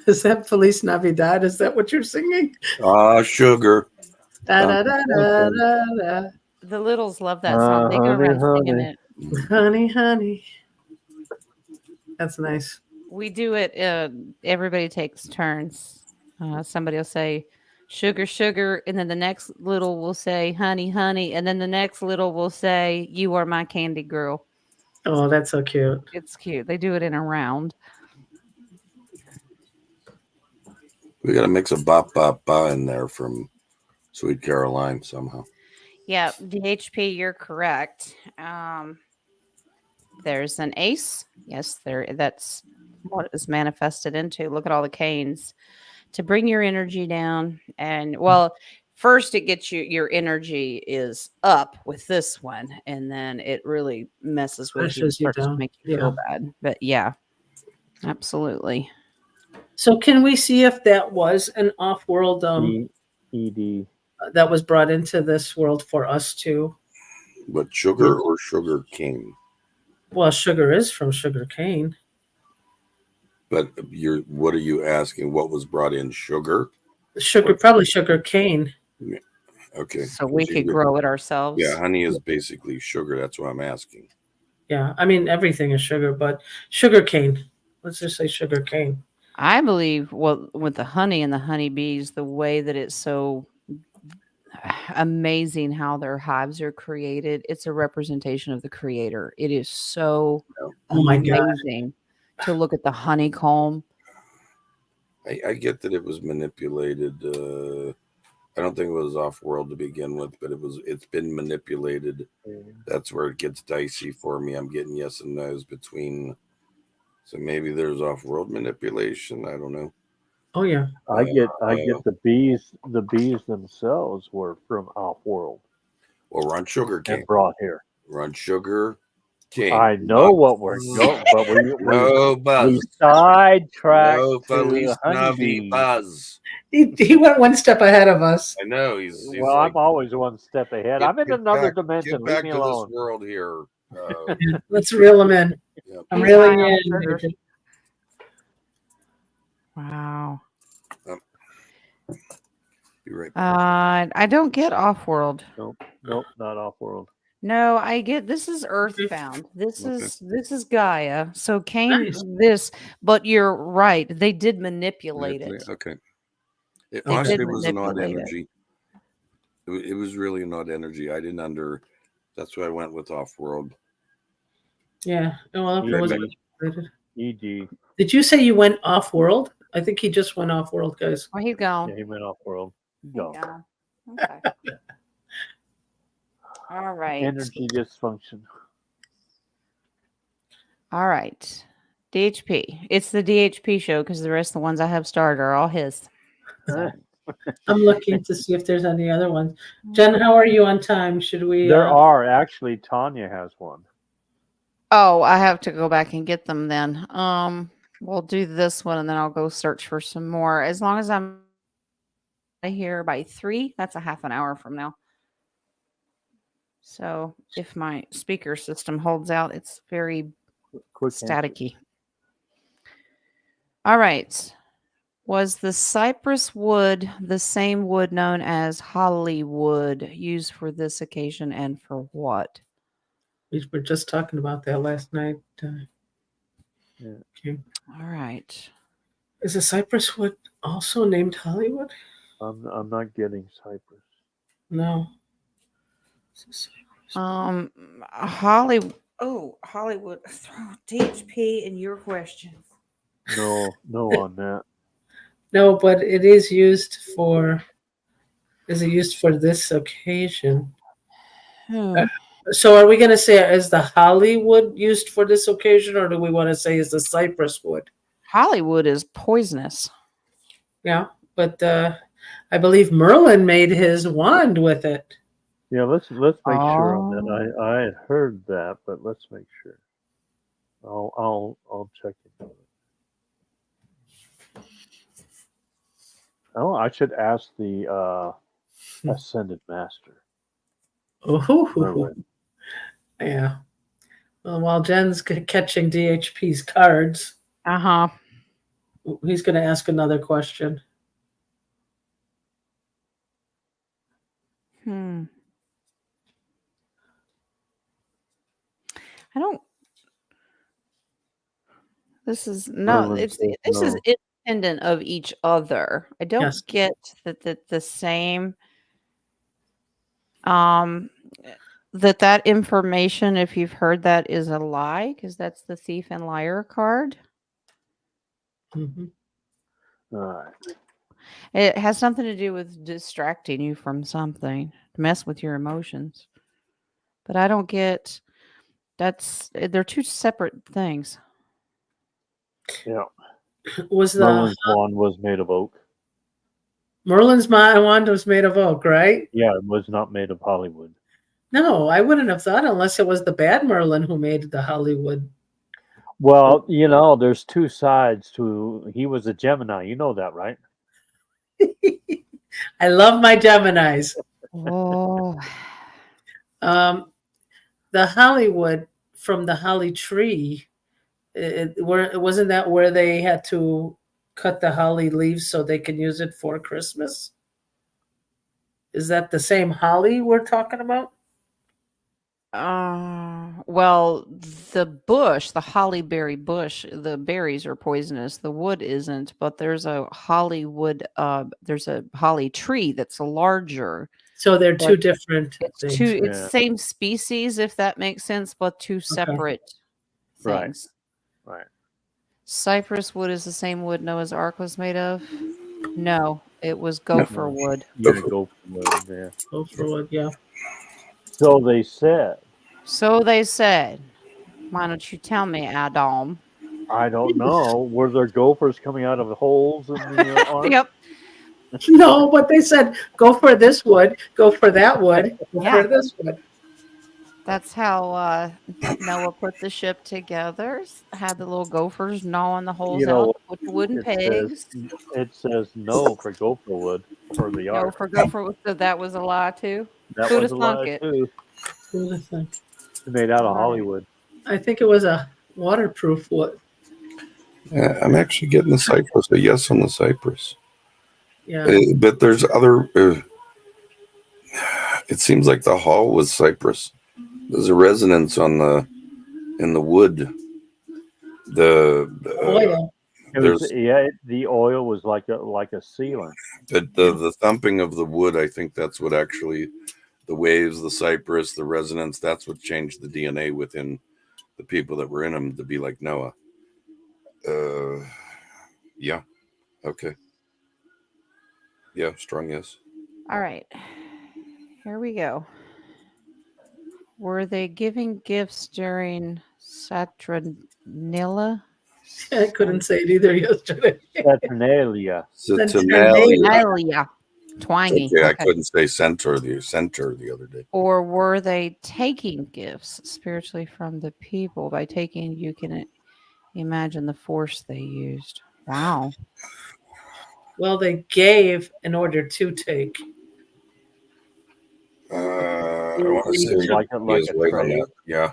Is that Feliz Navidad? Is that what you're singing? Ah, sugar. Da, Bum, da, da, bum, da, bum, da, da. The littles love that song. They go Honey, around singing honey. it. bum. Honey, honey. That's nice. We do it. Everybody takes turns. Somebody will say, "Sugar, sugar," and then the next little will say, "Honey, honey," and then the next little will say, "You are my candy girl." Oh, that's so cute. It's cute. They do it in a round. We got to mix a bop, bop, ba in there from Sweet Caroline somehow. Yeah, DHP, you're correct. There's an ace. Yes, there. That's what is manifested into. Look at all the canes to bring your energy down. And well, first it gets your energy is up with this one, and then it really messes with you and Pushes you starts to down. make you Yeah. feel bad. But yeah, absolutely. So can we see if that was an off-world ED. that was brought into this world for us too? But sugar or sugar cane? Well, sugar is from sugar cane. But what are you asking? What was brought in? Sugar? Sugar, probably sugar cane. Okay. So we could grow it ourselves. Yeah, honey is basically sugar. That's what I'm asking. Yeah, I mean everything is sugar, but sugar cane. Let's just say sugar cane. I believe, well, with the honey and the honeybees, the way that it's so amazing how their hives are created, it's a representation of the creator. It is so Oh my God. Mm-hmm. amazing to look at the honeycomb. I get that it was manipulated. I don't think it was off world to begin with, but it's been manipulated. That's where it gets dicey for me. I'm getting yes and no's between. So maybe there's off world manipulation. I don't know. Oh yeah. I get the bees. The bees themselves were from off world Well, we're on sugar cane. and brought here. We're on sugar cane. I know what we're going, but No we buzz. sidetracked No to Feliz honeybees. Navi buzz. He went one step ahead of us. I know he's Well, like, I'm always one step ahead. get- I'm in get another back- dimension. Get Leave back me to alone. this world here. Let's reel him in. Yeah. I'm He's reeling high on in. sugar. Adrian. Wow. Be right back. I don't get off world. Nope, not off world. No, I get this is earthbound. This Okay. is Gaia. So Cain Nice. this, but you're right. They did manipulate it. Okay. It They honestly did was an odd manipulate it. energy. It was really an odd energy. That's why I went with off world. Yeah. Well, if it was manipulated. ED. Did you say you went off world? I think he just went off world, guys. Well, he's gone. Yeah, he went off world. He's Go. gone. Okay. All right. Energy dysfunction. All right. DHP. It's the DHP show because the rest of the ones I have started are all his. So. I'm looking to see if there's any other ones. Jen, how are you on time? Should we? There are actually. Tanya has one. Oh, I have to go back and get them then. We'll do this one and then I'll go search for some more. As long as I'm here by 3, that's a half an hour from now. So if my speaker system holds out, it's very Quick answer. staticky. All right. Was the cypress wood the same wood known as Hollywood used for this occasion and for what? We were just talking about that last night. Yeah. Okay. All right. Is the cypress wood also named Hollywood? I'm not getting cypress. No. Hollywood. Oh, Hollywood. Throw DHP in your questions. No on that. No, but it is used for. Is it used for this occasion? So are we going to say is the Hollywood used for this occasion, or do we want to say is the cypress wood? Hollywood is poisonous. Yeah, but I believe Merlin made his wand with it. Yeah, let's make sure on that. I had heard that, but let's make sure. I'll check it out. Oh, I should ask the Ascended Master. Oh, Merlin. yeah. Well, while Jen's catching DHP's cards, Uh-huh. he's going to ask another question. Hmm. I don't. This is no. Merlin It's says this is no. independent of each other. I don't Yes. get that the same. Um, that information, if you've heard that, is a lie because that's the thief and liar card. Hmm. All right. It has something to do with distracting you from something, to mess with your emotions. But I don't get they're two separate things. Yeah. Was the Merlin's wand was made of oak. Merlin's wand was made of oak, right? Yeah, it was not made of Hollywood. No, I wouldn't have thought unless it was the bad Merlin who made the Hollywood. Well, there's two sides to. He was a Gemini. You know that, right? I love my Geminis. Oh, The Hollywood from the holly tree, wasn't that where they had to cut the holly leaves so they can use it for Christmas? Is that the same holly we're talking about? well, the bush, the hollyberry bush, the berries are poisonous. The wood isn't, but there's a Hollywood, there's a holly tree that's larger. So they're But two different it's things. it's Yeah. same species, if that makes sense, but two separate Right. things. Right. Cypress wood is the same wood Noah's Ark was made of. No, it was No. gopher wood. Yeah, go for there. Go for wood, yeah. So they said. So they said. Why don't you tell me, Adam? I don't know. Were there gophers coming out of the holes in the ark? Yep. No, but they said go for this wood, go for that wood, go Yeah. for this wood. That's how Noah put the ship together. Had the little gophers gnawing the holes You know, out with the wooden pegs. It says no for gopher wood for the No, ark. for gopher wood, so that was a lie too. That Who'd was have a thunk lie it? too. What do I think? It's made out of Right. Hollywood. I think it was a waterproof wood. Yeah, I'm actually getting the cypress. A yes on the cypress. Yeah. But there's other. It seems like the hall was cypress. There's a resonance in the wood. Oil. The oil was like a sealant. The thumping of the wood. I think that's what actually the waves, the cypress, the resonance. That's what changed the DNA within the people that were in them to be like Noah. Yeah. Okay. Yeah, strong yes. All right. Here we go. Were they giving gifts during Saturnalia? I couldn't say it either yesterday. Saturnalia. Saturnalia. Twangy. Okay, I Okay. couldn't say center the other day. Or were they taking gifts spiritually from the people? By taking, you can imagine the force they used. Wow. Well, they gave in order to take. I want to say Like a he is right on trade. that. Yeah.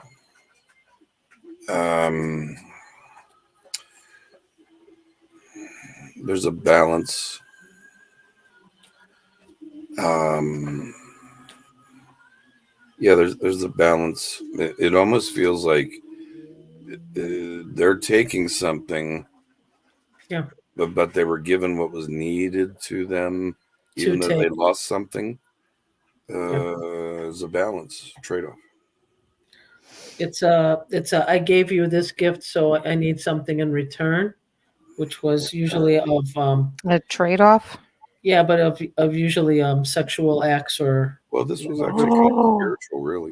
There's a balance. Yeah, there's a balance. It almost feels like they're taking something. Yeah. But they were given what was needed to them, even though they lost something. It's a balance, trade-off. It's I gave you this gift, so I need something in return, which was usually of A trade-off? yeah, but of usually sexual acts or. Well, this was actually kind of spiritual, really.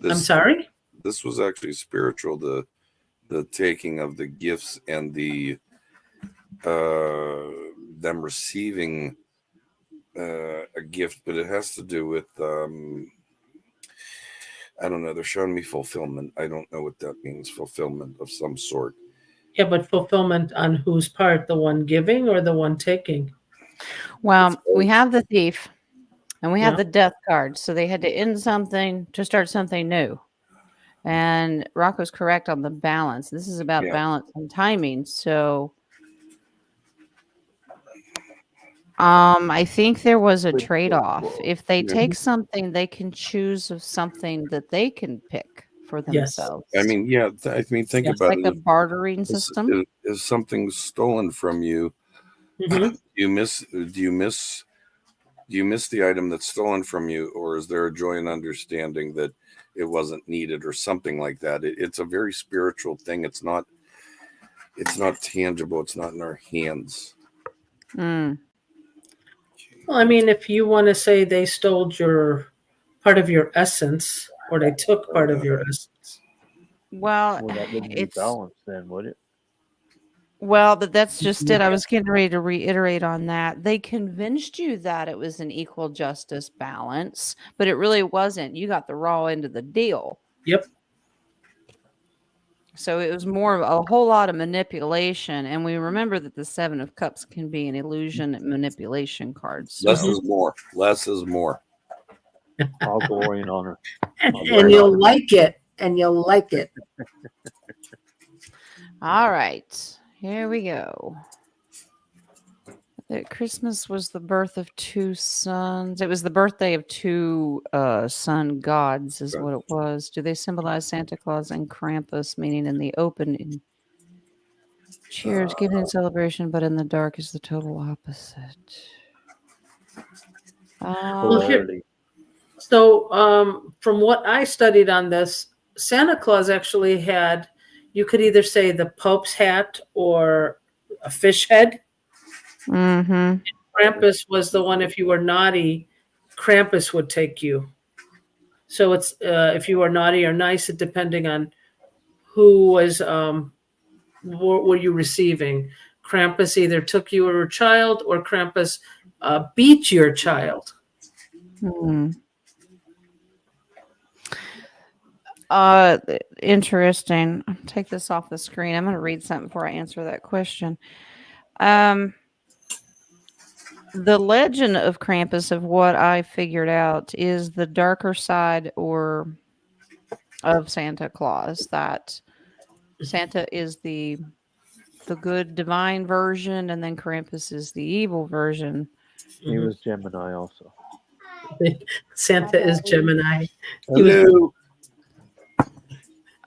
I'm sorry? This was actually spiritual, the taking of the gifts and the them receiving a gift, but it has to do with I don't know. They're showing me fulfillment. I don't know what that means. Fulfillment of some sort. Yeah, but fulfillment on whose part? The one giving or the one taking? Well, we have the thief. And we had the death card, so they had to end something to start something new. And Rocco's correct on the balance. This is about balance and timing. So I think there was a trade-off. If they take something, they can choose of something that they can pick for themselves. I mean, think about like it. a bartering system. If something's stolen from you, do you miss the item that's stolen from you, or is there a joy and understanding that it wasn't needed or something like that? It's a very spiritual thing. It's not tangible. It's not in our hands. Mm. Well, I mean, if you want to say they stole your part of your essence, or they took part of your essence. Well, that wouldn't be balanced then, would it? Well, that's just it. I was getting ready to reiterate on that. They convinced you that it was an equal justice balance, but it really wasn't. You got the raw end of the deal. Yep. So it was more of a whole lot of manipulation. And we remember that the Seven of Cups can be an illusion and manipulation card. So. Less is more. Less is more. All glory and honor. And you'll like it. And you'll like it. All right. Here we go. Christmas was the birth of two sons. It was the birthday of two sun gods, is what it was. Do they symbolize Santa Claus and Krampus, meaning in the open, in cheers, given in celebration, but in the dark is the total opposite? So, from what I studied on this, Santa Claus actually had, you could either say the Pope's hat or a fish head. Mm-hmm. Krampus was the one, if you were naughty, Krampus would take you. So it's if you were naughty or nice, depending on who was, what were you receiving. Krampus either took you or a child, or Krampus beat your child. Interesting. I'll take this off the screen. I'm going to read something before I answer that question. The legend of Krampus, of what I figured out, is the darker side of Santa Claus. That Santa is the good divine version, and then Krampus is the evil version. He was Gemini also. Santa is Gemini. Hello.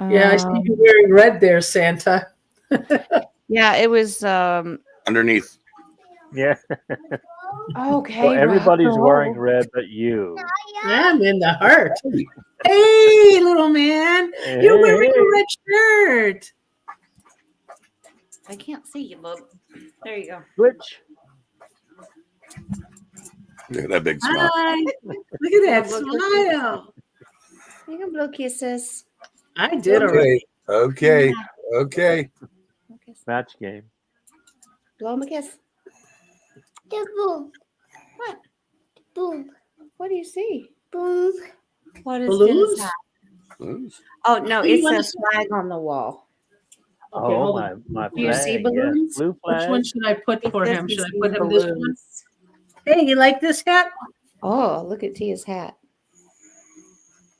Yeah, I see you wearing red there, Santa. Yeah, it was underneath. Yeah. Okay. So everybody's wearing red but you. I'm in the heart. Hey, little man. Hey. You're wearing a red shirt. I can't see you, bub. There you go. Which? Look at that big smile. Hi. Look at that smile. You can blow kisses. I did already. Okay. Match game. Blow him a kiss. Boom. What? Boom. What do you see? Boom. What is Balloons? Balloons? Oh no, it says flag on the wall. Okay, hold my on. flag. Do you see balloons? Yes. Blue flag. Which one should I put for him? Should I put him balloons. this one? Hey, you like this hat? Oh, look at Tia's hat.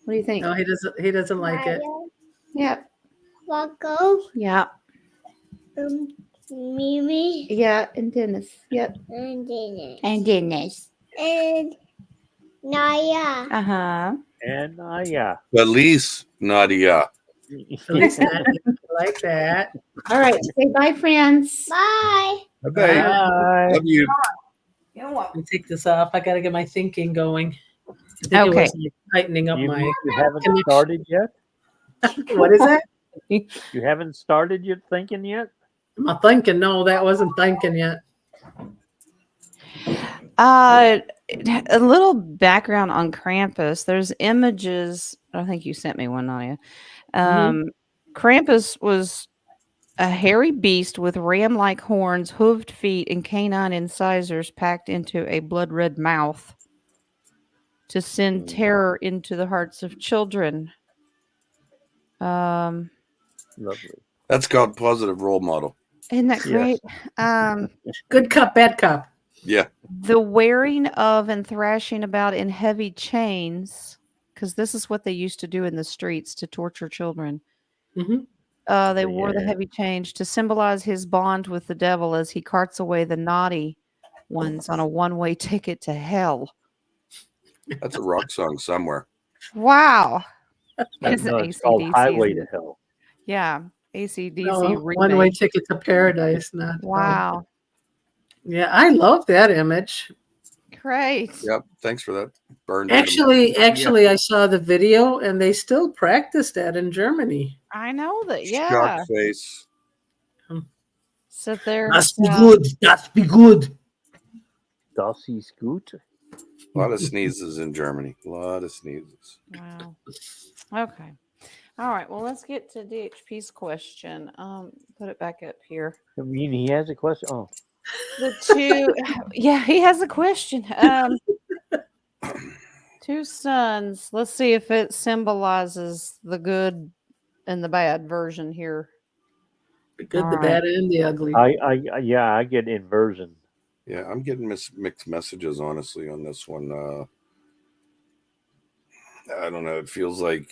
What do you think? No, he doesn't like it. Yep. Rocco, Yeah. Mimi, Yeah, and Dennis. Yep. and Dennis, And Dennis. and Naya. Uh-huh. And yeah. Feliz Nadia. I like that. All right. Say bye, friends. Bye. Bye. Bye. Love you. You're welcome. Let me take this off. I got to get my thinking going. I think Okay. it was like tightening up You my. haven't connection. started yet? What is that? You haven't started your thinking yet? I'm not thinking. No, that wasn't thinking yet. A little background on Krampus. There's images. I think you sent me one, Nadia. Krampus was a hairy beast with ram-like horns, hooved feet, and canine incisors packed into a blood-red mouth to send terror into the hearts of children. Lovely. That's called positive role model. Isn't that great? Yes. Good cup, bad cup. Yeah. The wearing of and thrashing about in heavy chains, because this is what they used to do in the streets to torture children. Hmm. They wore the Yeah. heavy chains to symbolize his bond with the devil as he carts away the naughty ones on a one-way ticket to hell. That's a rock song somewhere. Wow. It's No, it's called AC/DC, Highway isn't to it? Hell. Yeah, AC/DC No, one-way remake. ticket to paradise. Not. Wow. Yeah, I love that image. Great. Yep. Thanks for that. Burned into Actually, I saw the video, and they still practice that in Germany. I know that. Yeah. shock face. Sit there. That's be good. That's be good. Das ist gut. A lot of sneezes in Germany. A lot of sneezes. Wow. Okay. All right. Well, let's get to DHP's question. Put it back up here. I mean, he has a question. Oh, The two, yeah, he has a question. Two sons. Let's see if it symbolizes the good and the bad version here. The good, All the right. bad, and the ugly. I get inversion. Yeah, I'm getting mixed messages, honestly, on this one. I don't know. It feels like,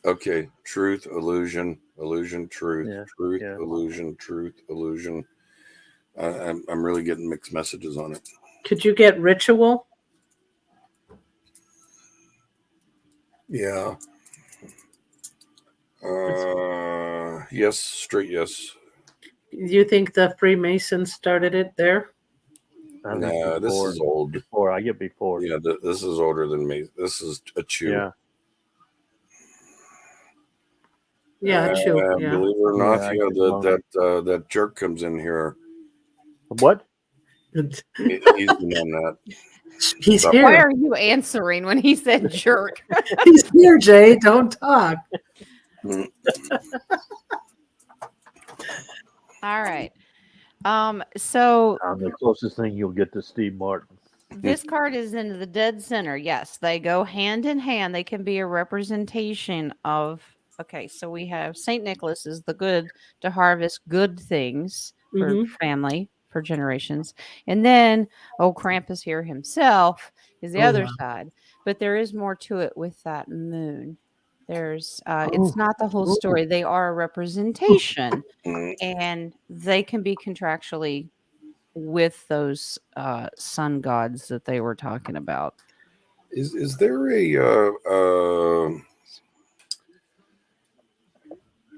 okay, truth, illusion, illusion, truth, Yeah, truth, yeah. illusion, truth, illusion. I'm really getting mixed messages on it. Could you get ritual? Yeah. Yes, straight yes. Do you think the Freemasons started it there? I think Nah, this before- is old. Before I get before. Yeah, this is older than me. This is a chew. Yeah. Yeah, true. Yeah. Believe it or not, Yeah, I yeah, could love that jerk comes in here. What? He's been on that. He's Why Why here. are you answering when he said jerk? He's here, Jay. Don't talk. All right. So The closest thing you'll get to Steve Martin. this card is in the dead center. Yes, they go hand in hand. They can be a representation of. Okay, so we have Saint Nicholas is the good to harvest good things for Mhm. family for generations, and then Krampus here himself is the Oh, other wow. side. But there is more to it with that moon. There's Oh. it's not the whole story. They are a representation, Mm, and they can be contractually with those sun gods that they were talking about. Is there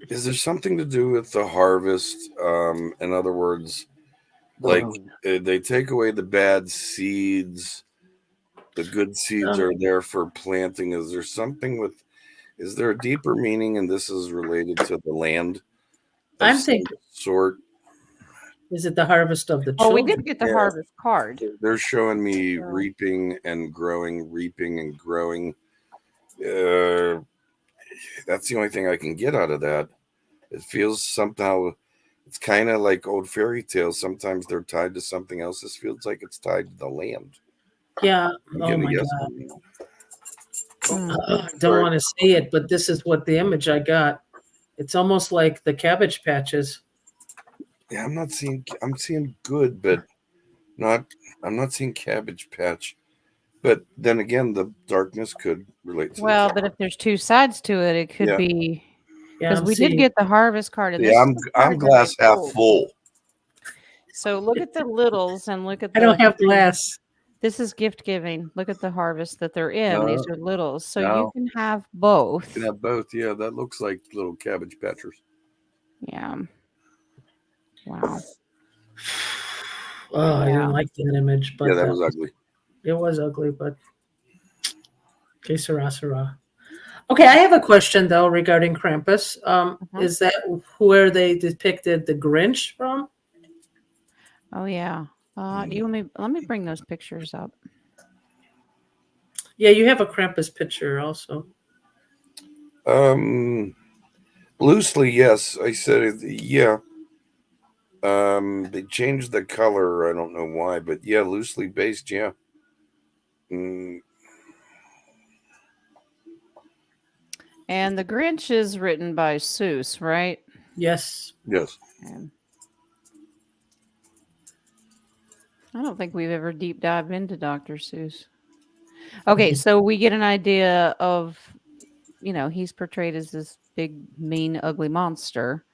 is there something to do with the harvest? In other words, like they take away the bad seeds, the good seeds are there for planting. Is there something with? Is there a deeper meaning, and this is related to the land? Of I'm some thinking, sort. is it the harvest of the Oh, we children? did get the Yeah. harvest card. They're showing me Yeah. reaping and growing. That's the only thing I can get out of that. It feels somehow, it's kind of like old fairy tales. Sometimes they're tied to something else. This feels like it's tied to the land. Yeah. I'm Oh getting a my yes God. on that. I don't want to say it, but this is what the image I got. It's almost like the Cabbage Patches. Yeah, I'm seeing good, but I'm not seeing Cabbage Patch. But then again, the darkness could relate to Well, the but if there's two sides to it, it could Yeah. be Yeah, because I'm we did seeing- get the harvest card. And Yeah, this I'm is the card that they glass half pulled. full. So look at the littles and look at the. I don't have glass. This is gift giving. Look at the harvest that they're in. These are littles, so you No. can have both. You can have both. Yeah, that looks like little Cabbage Patchers. Yeah. Wow. Oh, I Yeah. didn't like that image, but Yeah, that was ugly. it was ugly, but okay, sarah. Okay, I have a question though regarding Krampus. Is that where they depicted the Grinch from? Oh yeah. You let me bring those pictures up. Yeah, you have a Krampus picture also. Loosely, yes. I said it. Yeah. They changed the color. I don't know why, but yeah, loosely based. Yeah. And the Grinch is written by Seuss, right? Yes. Yes. I don't think we've ever deep dived into Dr. Seuss. Okay, so we get an idea of, he's portrayed as this big, mean, ugly monster.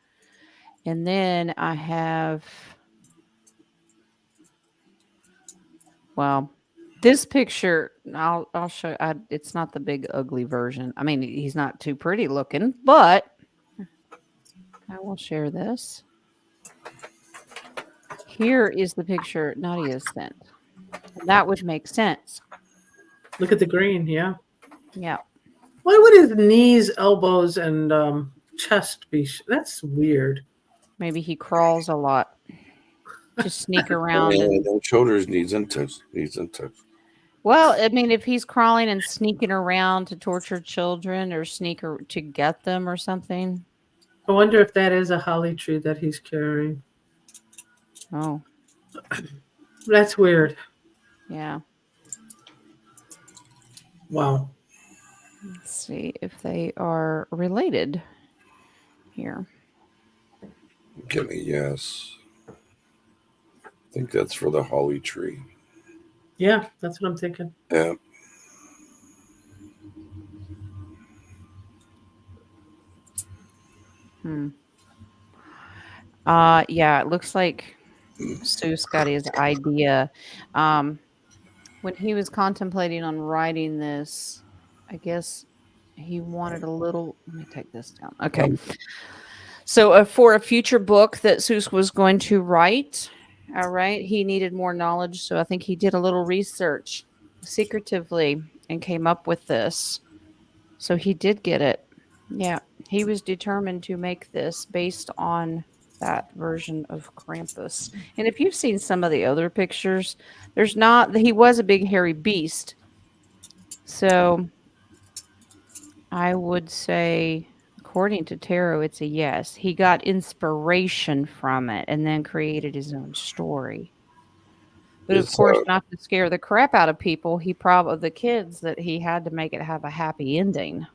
And then I have, well, this picture, I'll show. It's not the big ugly version. I mean, he's not too pretty looking, but I will share this. Here is the picture Nadia sent. That would make sense. Look at the green. Yeah. Yeah. Why would his knees, elbows, and chest be? That's weird. Maybe he crawls a lot. Just sneak around. And shoulders needs and toes. Well, I mean, if he's crawling and sneaking around to torture children or to get them or something. I wonder if that is a holly tree that he's carrying. Oh. That's weird. Yeah. Wow. Let's see if they are related here. Give me yes. I think that's for the holly tree. Yeah, that's what I'm thinking. Yeah. Yeah, it looks like Seuss got his idea. When he was contemplating on writing this, I guess he wanted a little. Let me take this down. Okay. So for a future book that Seuss was going to write, all right, he needed more knowledge. So I think he did a little research secretively and came up with this. So he did get it. Yeah, he was determined to make this based on that version of Krampus. And if you've seen some of the other pictures, he was a big hairy beast. So I would say, according to Tarot, it's a yes. He got inspiration from it and then created his own story. But of course, not to scare the crap out of people, the kids, that he had to make it have a happy ending.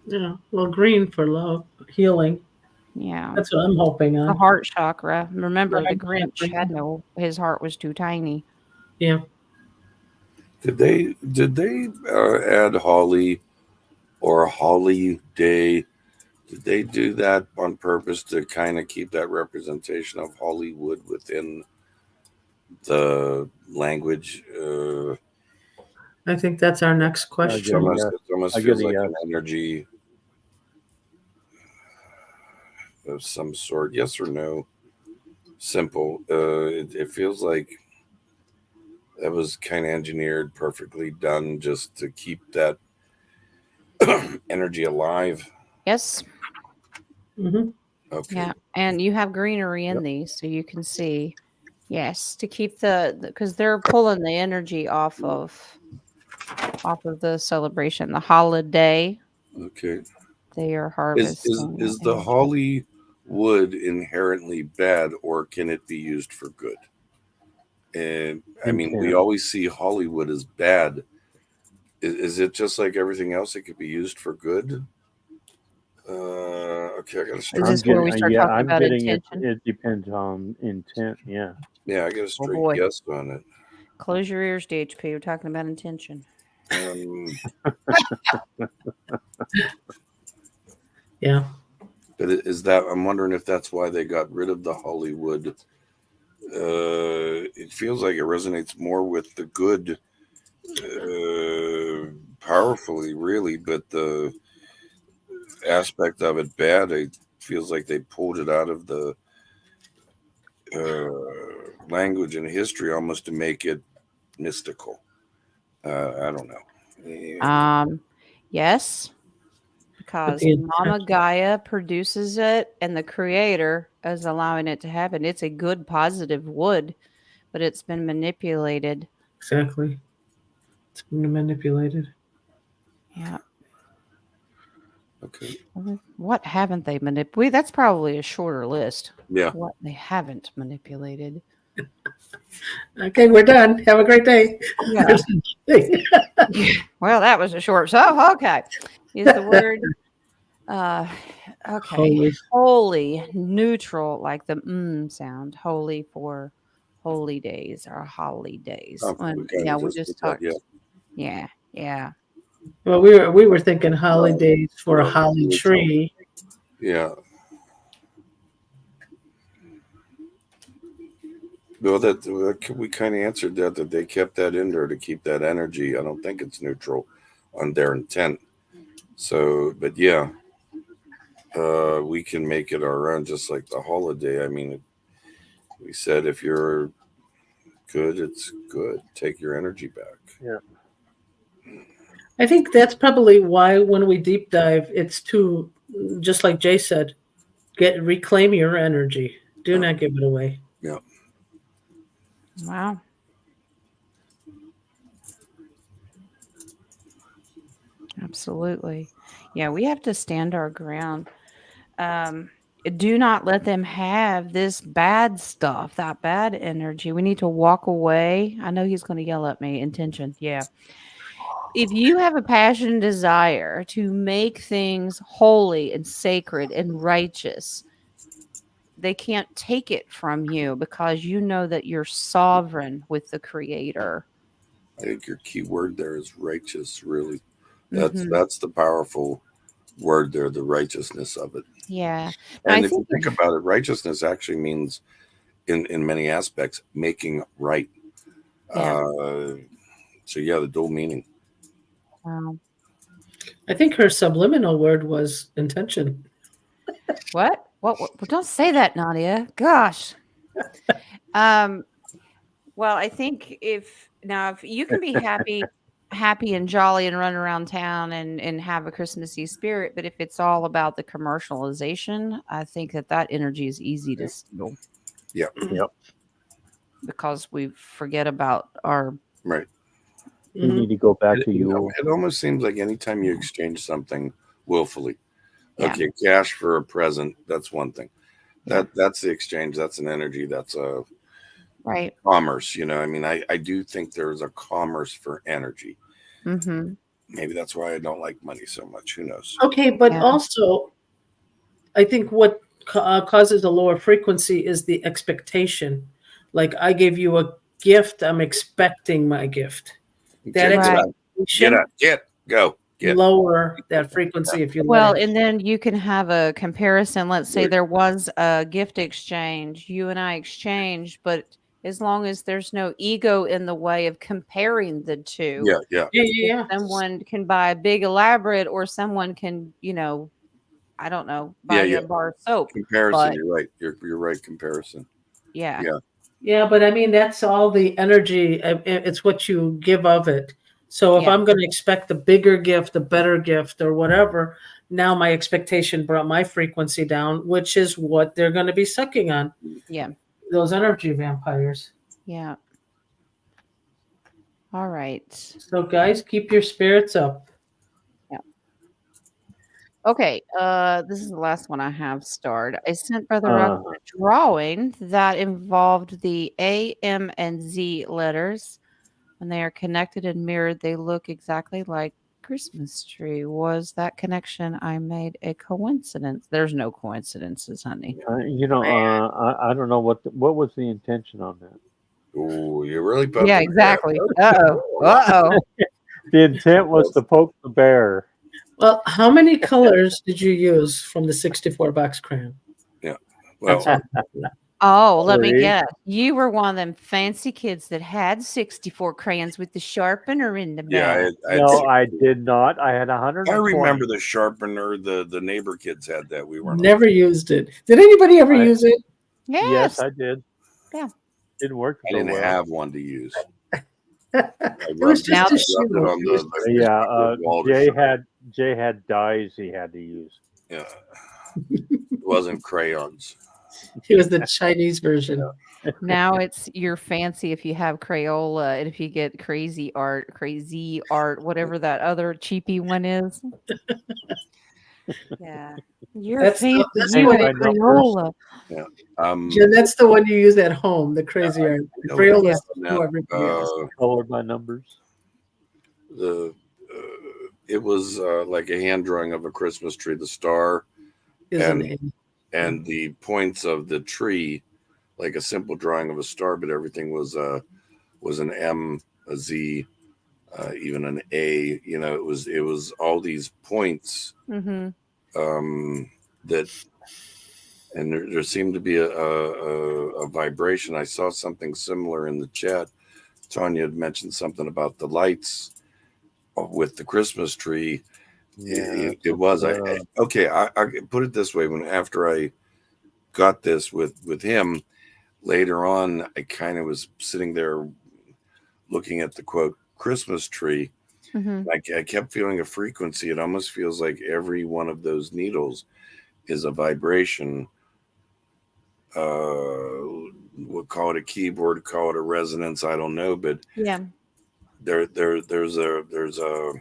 Yeah. Well, green for love, healing. Yeah. That's what I'm hoping on. The heart chakra. Remember, the Grinch had his heart was too tiny. Yeah. Did they add Holly or Holly Day? Did they do that on purpose to kind of keep that representation of Hollywood within the language? I think that's our next question. Almost feels like an energy of some sort. Yes or no? Simple. It feels like that was kind of engineered, perfectly done, just to keep that energy alive. Yes. Mm-hmm. Okay. Yeah, and you have greenery in these, so you can see. Yes, to keep because they're pulling the energy off of the celebration, the holiday. Okay. They are harvesting. Is the holly wood inherently bad, or can it be used for good? And I mean, we always see Hollywood as bad. Is it just like everything else? It could be used for good. Okay, I gotta start. Is this where we start talking about intention? It depends on intent. Yeah. Yeah, I got a straight yes on it. Close your ears, DHP. We're talking about intention. Yeah. But is that? I'm wondering if that's why they got rid of the Hollywood. It feels like it resonates more with the good, powerfully, really. But the aspect of it bad, it feels like they pulled it out of the language and history almost to make it mystical. I don't know. Yes, because Mama Gaia produces it and the creator is allowing it to happen. It's a good, positive wood, but it's been manipulated. Exactly. It's been manipulated. Yeah. Okay. What haven't they manipulated? That's probably a shorter list. Yeah. What they haven't manipulated. Okay, we're done. Have a great day. Yeah. Well, that was a short. So, okay. Is the word okay. Holy, neutral, like the sound. Holy for holy days or holidays. We And, kinda yeah, we just did just that, talked. yeah. Yeah. Well, we were thinking holidays for a Right, holly original. tree. Yeah. Well, we kind of answered that they kept that in there to keep that energy. I don't think it's neutral on their intent. So, but yeah, we can make it our own, just like the holiday. I mean, we said if you're good, it's good. Take your energy back. Yeah. I think that's probably why when we deep dive, it's to, just like Jay said, reclaim your energy. Do Yeah. not give it away. Yeah. Wow. Absolutely. Yeah, we have to stand our ground. Do not let them have this bad stuff, that bad energy. We need to walk away. I know he's going to yell at me. Intention. Yeah. If you have a passion and desire to make things holy and sacred and righteous, they can't take it from you because you know that you're sovereign with the creator. I think your key word there is righteous. Really, Mhm. that's the powerful word there, the righteousness of it. Yeah. And I if you think think about it, righteousness actually means, in many aspects, making right. yeah. So yeah, the dual meaning. Wow. I think her subliminal word was intention. What? What? Don't say that, Nadia. Gosh. Um Well, I think if you can be happy and jolly and run around town and have a Christmassy spirit, but if it's all about the commercialization, I think that energy is easy to steal Yeah, Yep. because we forget about our right. We Mhm. need to go back to Yule. It almost seems like anytime you exchange something willfully, Yeah. okay, cash for a present, that's one thing. Yeah. That's the exchange. That's an energy. That's a Right. commerce. I mean, I do think there's a commerce for energy. Mm-hmm. Maybe that's why I don't like money so much. Who knows? Okay, but Yeah. also, I think what causes a lower frequency is the expectation. Like I gave you a gift, I'm expecting my gift. That Check it Right. out. expectation Go, get. lower that frequency if you Well, let it. and then you can have a comparison. Let's say Right. there was a gift exchange. You and I exchanged, but as long as there's no ego in the way of comparing the two, Yeah. Yeah, if yeah, someone can buy a big elaborate or someone can, I don't know, buy you Yeah. a bar of soap. Comparison. But You're right. You're right. Comparison. yeah. Yeah. yeah. But I mean, that's all the energy. It's what you give of it. So if Yeah. I'm going to expect a bigger gift, a better gift, or whatever, now my expectation brought my frequency down, which is what they're going to be sucking on. Yeah. Those energy vampires. Yeah. All right. So guys, keep your spirits up. Yeah. Okay. This is the last one I have starred. I sent Brother Rock Uh, a drawing that involved the A, M, and Z letters. When they are connected and mirrored, they look exactly like Christmas tree. Was that connection I made a coincidence? There's no coincidences, honey. I don't know what was the intention on that. Oh, you really Yeah, exactly. Uh-oh. Uh-oh. The intent was to poke the bear. Well, how many colors did you use from the 64 box crayon? Yeah. That's Well, all. Oh, let me 3. guess. You were one of them fancy kids that had 64 crayons with the sharpener in the yeah. back. I had No, I did not. I had 120. I remember the sharpener. The neighbor kids had that. We weren't. Never used it. Did anybody ever I- use it? Yes, Yes. I did. Yeah. Didn't work I so didn't well. have one to use. It was just Now- a rubbed shoe. it on It was the- just- Yeah, wall to Jay sharpen. had dyes he had to use. Yeah. It wasn't crayons. it was the Chinese version. Now it's you're fancy if you have Crayola and if you get crazy art, whatever that other cheapy one is. Yeah. You're That's fancy. that's You what have it- Crayola. Jen, that's the one you use at home, the crazy art. The know Crayola Yeah. is to everybody else. Colored by numbers. It was like a hand drawing of a Christmas tree. The star Isn't and it? and the points of the tree like a simple drawing of a star, but everything was an M, a Z, even an A. You know, it was all these points Mm-hmm. that, and there seemed to be a vibration. I saw something similar in the chat. Tanya had mentioned something about the lights with the Christmas tree. Yeah, It was I put it this way: when after I got this with him later on, I kind of was sitting there looking at the quote Christmas tree. Mm-hmm. I kept feeling a frequency. It almost feels like every one of those needles is a vibration. We'll call it a keyboard, call it a resonance. I don't know, but Yeah. there's a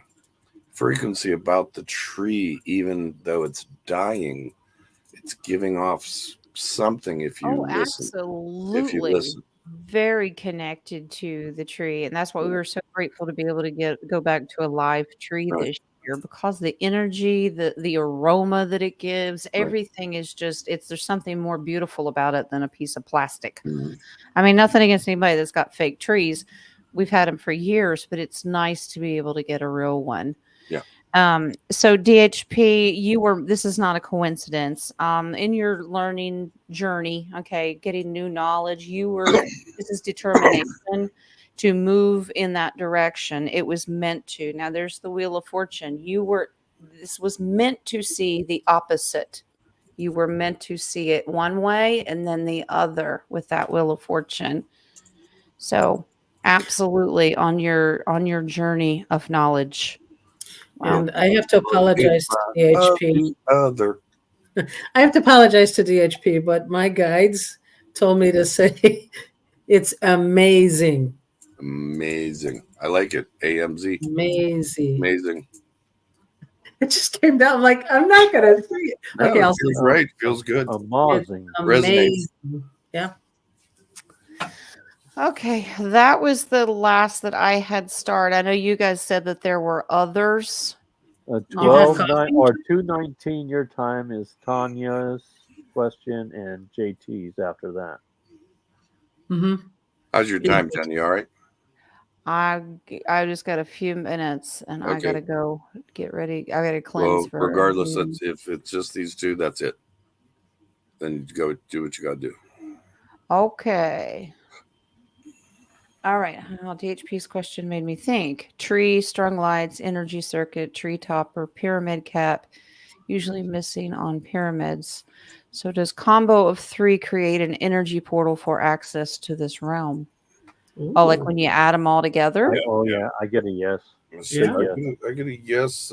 frequency about the tree, even though it's dying, it's giving off something if you Oh, listen. If you absolutely. listen. Very connected to the tree. And that's why we were so grateful to be able to go back to a live tree Right. this year, because the energy, the aroma that it gives, Right. everything is just there's something more beautiful about it than a piece of plastic. Mhm. I mean, nothing against anybody that's got fake trees. We've had them for years, but it's nice to be able to get a real one. Yeah. So DHP, this is not a coincidence. In your learning journey, okay, getting new knowledge, this is determination to move in that direction. It was meant to. Now there's the Wheel of Fortune. This was meant to see the opposite. You were meant to see it one way and then the other with that Wheel of Fortune. So absolutely on your journey of knowledge. Wow. And I have to apologize to DHP. The other. I have to apologize to DHP, but my guides told me to say it's amazing. Amazing. I like it. AMZ. Amazing. Amazing. It just came down. I'm like, I'm not gonna say it. No, Okay, it I'll feels say right. Feels good. amazing. Resonates. amazing. Yeah. Okay, that was the last that I had started. I know you guys said that there were others. A You have 12 9 coffee? or 2:19 your time is Tanya's question and JT's after that. Mm-hmm. How's your time, Jenny? All right? I just got a few minutes and I Okay. gotta go get ready. I gotta cleanse Well, for regardless, if it's just these two, that's it. Then you go do what you got to do. Okay. All right. Well, DHP's question made me think. Tree, strung lights, energy circuit, tree topper, pyramid cap, usually missing on pyramids. So does combo of 3 create an energy portal for access to this realm? Oh, like when you add them all together? Yeah. I get a yes. Yeah. I get a yes.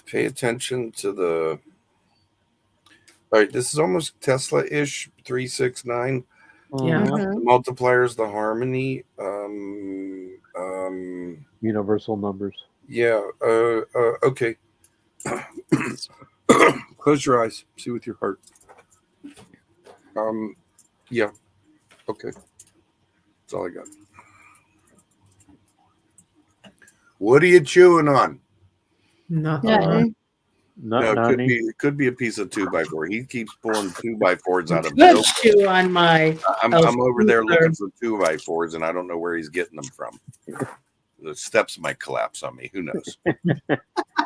Pay attention to the. All right, this is almost Tesla-ish. 369. Yeah. Mhm. The multipliers, the harmony. Universal numbers. Yeah. Okay. Close your eyes. See with your heart. Yeah. Okay. That's all I got. What are you chewing on? Nothing. No, it Nani. could be a piece of 2x4. He keeps pulling 2x4s out of Good nowhere. chew on my. I'm over there looking for 2x4s, and I don't know where he's getting them from. The steps might collapse on me. Who knows?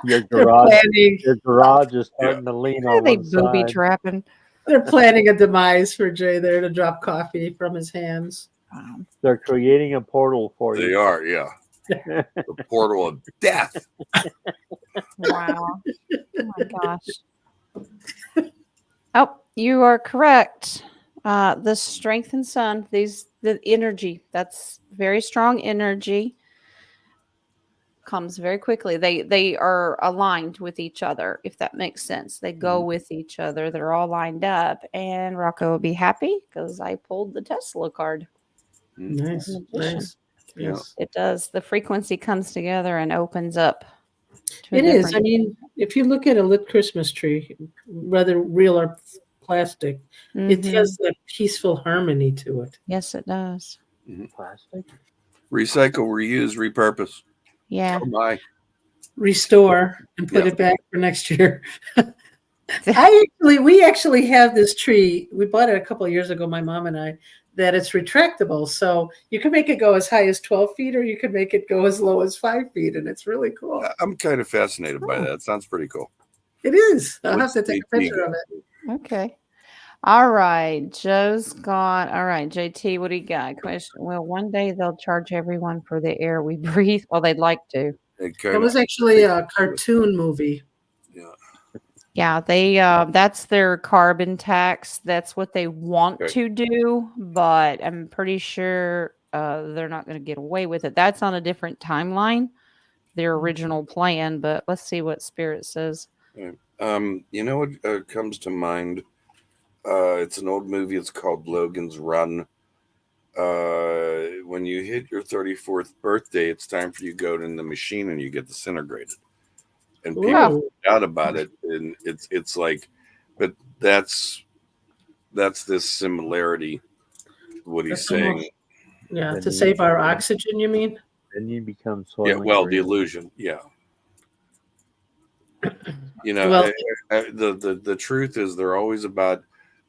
Your They're garage is starting to lean Are on they one booby side. trapping? They're planning a demise for Jay there to drop coffee from his hands. Wow. They're creating a portal for They you. are, yeah. The portal of death. Wow. Oh my gosh. Oh, you are correct. The strength and sun, the energy, that's very strong energy, comes very quickly. They are aligned with each other, if that makes sense. They go with each other. They're all lined up. And Rocco will be happy because I pulled the Tesla card. Nice. Nice. Yeah. Yes. It does. The frequency comes together and opens up. It is. I mean, if you look at a lit Christmas tree, whether real or plastic, it has that peaceful harmony to it. Yes, it does. Plastic. Recycle, reuse, repurpose. Yeah. Oh my. Restore and put it back for next year. We actually have this tree. We bought it a couple of years ago, my mom and I, that it's retractable. So you can make it go as high as 12 feet or you can make it go as low as 5 feet. And it's really cool. I'm kind of fascinated by that. It sounds pretty cool. It is. I'll What's have to take a JT picture got? of it. Okay. All right. Joe's gone. All right. JT, what do you got? Question. Well, one day they'll charge everyone for the air we breathe. Well, they'd like to. It It kind was of, actually a cartoon movie. yeah. Yeah, they that's their carbon tax. That's what they want Okay. to do, but I'm pretty sure they're not going to get away with it. That's on a different timeline, their original plan, but let's see what Spirit says. You know what comes to mind? It's an old movie. It's called Logan's Run. When you hit your 34th birthday, it's time for you to go in the machine and you get disintegrated. And people Wow. out about it, and it's like, but that's this similarity. What he's That's saying. almost- Yeah, Then to you- save our oxygen, you mean? Then you become Yeah, soil. well, the illusion. Yeah. You know, Well- the truth is they're always about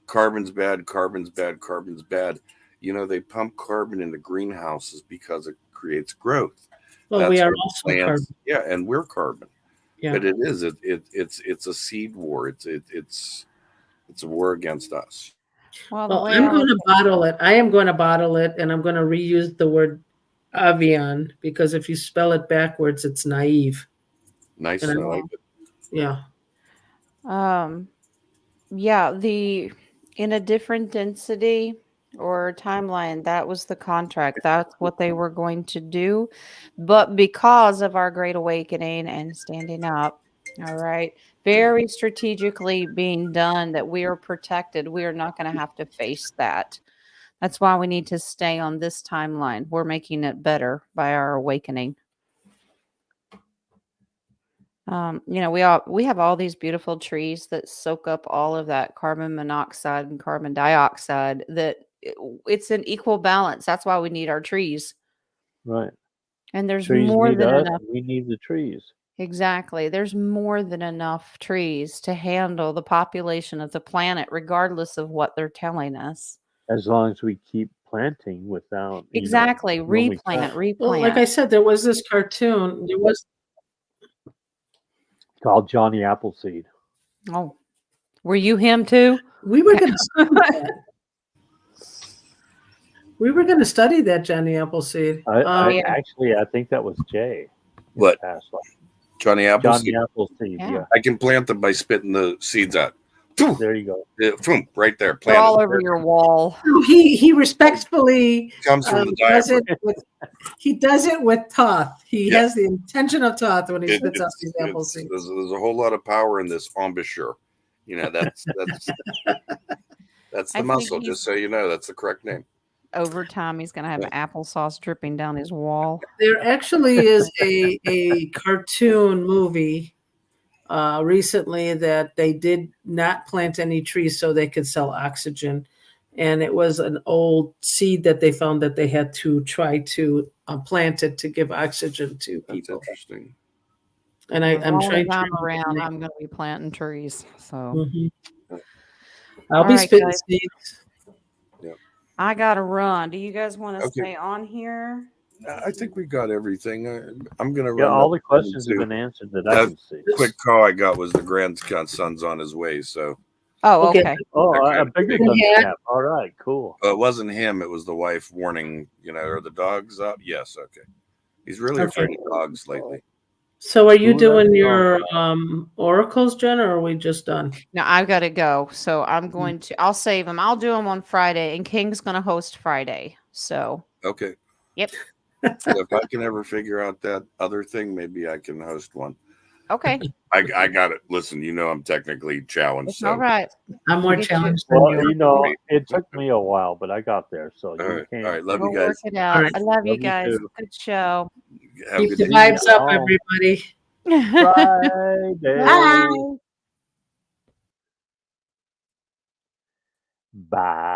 carbon's bad, carbon's bad, carbon's bad. You know, they pump carbon into greenhouses because it creates growth. Well, we That's are what also plants- carbon. Yeah, and we're carbon. Yeah. But it's a seed war. It's a war against us. Well, the Well, way I'm I going look to bottle it. I am going to bottle it, and I'm going to reuse the word avian because if you spell it backwards, it's naive. Nice. And I like it. Yeah. yeah, in a different density or timeline, that was the contract. That's what they were going to do. But because of our great awakening and standing up, all right, very strategically being done that we are protected. We are not going to have to face that. That's why we need to stay on this timeline. We're making it better by our awakening. We have all these beautiful trees that soak up all of that carbon monoxide and carbon dioxide. It's an equal balance. That's why we need our trees. Right. And there's Trees more need than us. enough. We need the trees. Exactly. There's more than enough trees to handle the population of the planet, regardless of what they're telling us. As long as we keep planting without Exactly. when we Replant. Well, like I said, there was this cartoon. There was called Johnny Appleseed. Oh, were you him too? we were going to study that. We were going to study that Johnny Appleseed. I think that was Jay. in What? the past life. Johnny Appleseed. Johnny Appleseed. Yeah. Yeah. I can plant them by spitting the seeds out. Boom, There you go. right there. They're Planted. all over your wall. He respectfully Comes from the does diaphragm. it with, he does it with Toth. He Yeah. has the intention of Toth when he It- spits out it's- these it's- apple seeds. There's a whole lot of power in this embouchure. You know, that's the I think muscle. he's- Just so you know, that's the correct name. Over time, he's going to have applesauce dripping down his wall. There actually is a cartoon movie recently that they did not plant any trees so they could sell oxygen. And it was an old seed that they found that they had to try to plant it to give oxygen to That's people. interesting. And As I'm long as trying I'm to around, I'm going to be planting trees. So Mhm. I'll All be right, spitting guys. seeds. I got to run. Do you guys want to Okay. stay on here? I think we got everything. I'm gonna Yeah, run. all up the questions have to- been answered that I That- can see. Quick call I got was the grandson's on his way, so Oh, Okay. okay. Oh, Okay. a bigger Yeah. snap. All right, cool. it wasn't him. It was the wife warning. Are the dogs up? Yes. Okay. He's really Okay. afraid of dogs lately. So are you Ooh, doing that's your oracles, Jen, or are we just done? Now I've got to go. So I'll save them. I'll do them on Friday, and King's going to host Friday. So, Okay. yep. So if I can ever figure out that other thing, maybe I can host one. Okay. I got it. Listen, I'm technically challenged. It's So all right. I'm more Get you- challenged than Well, you. it took me a while, but I got there. So all you right. can't. All right. Love We'll you work guys. it out. All right. I love you Love you guys. too. Good show. Have a Keep good the day. vibes up, Oh. everybody. Friday. Bye. Bye.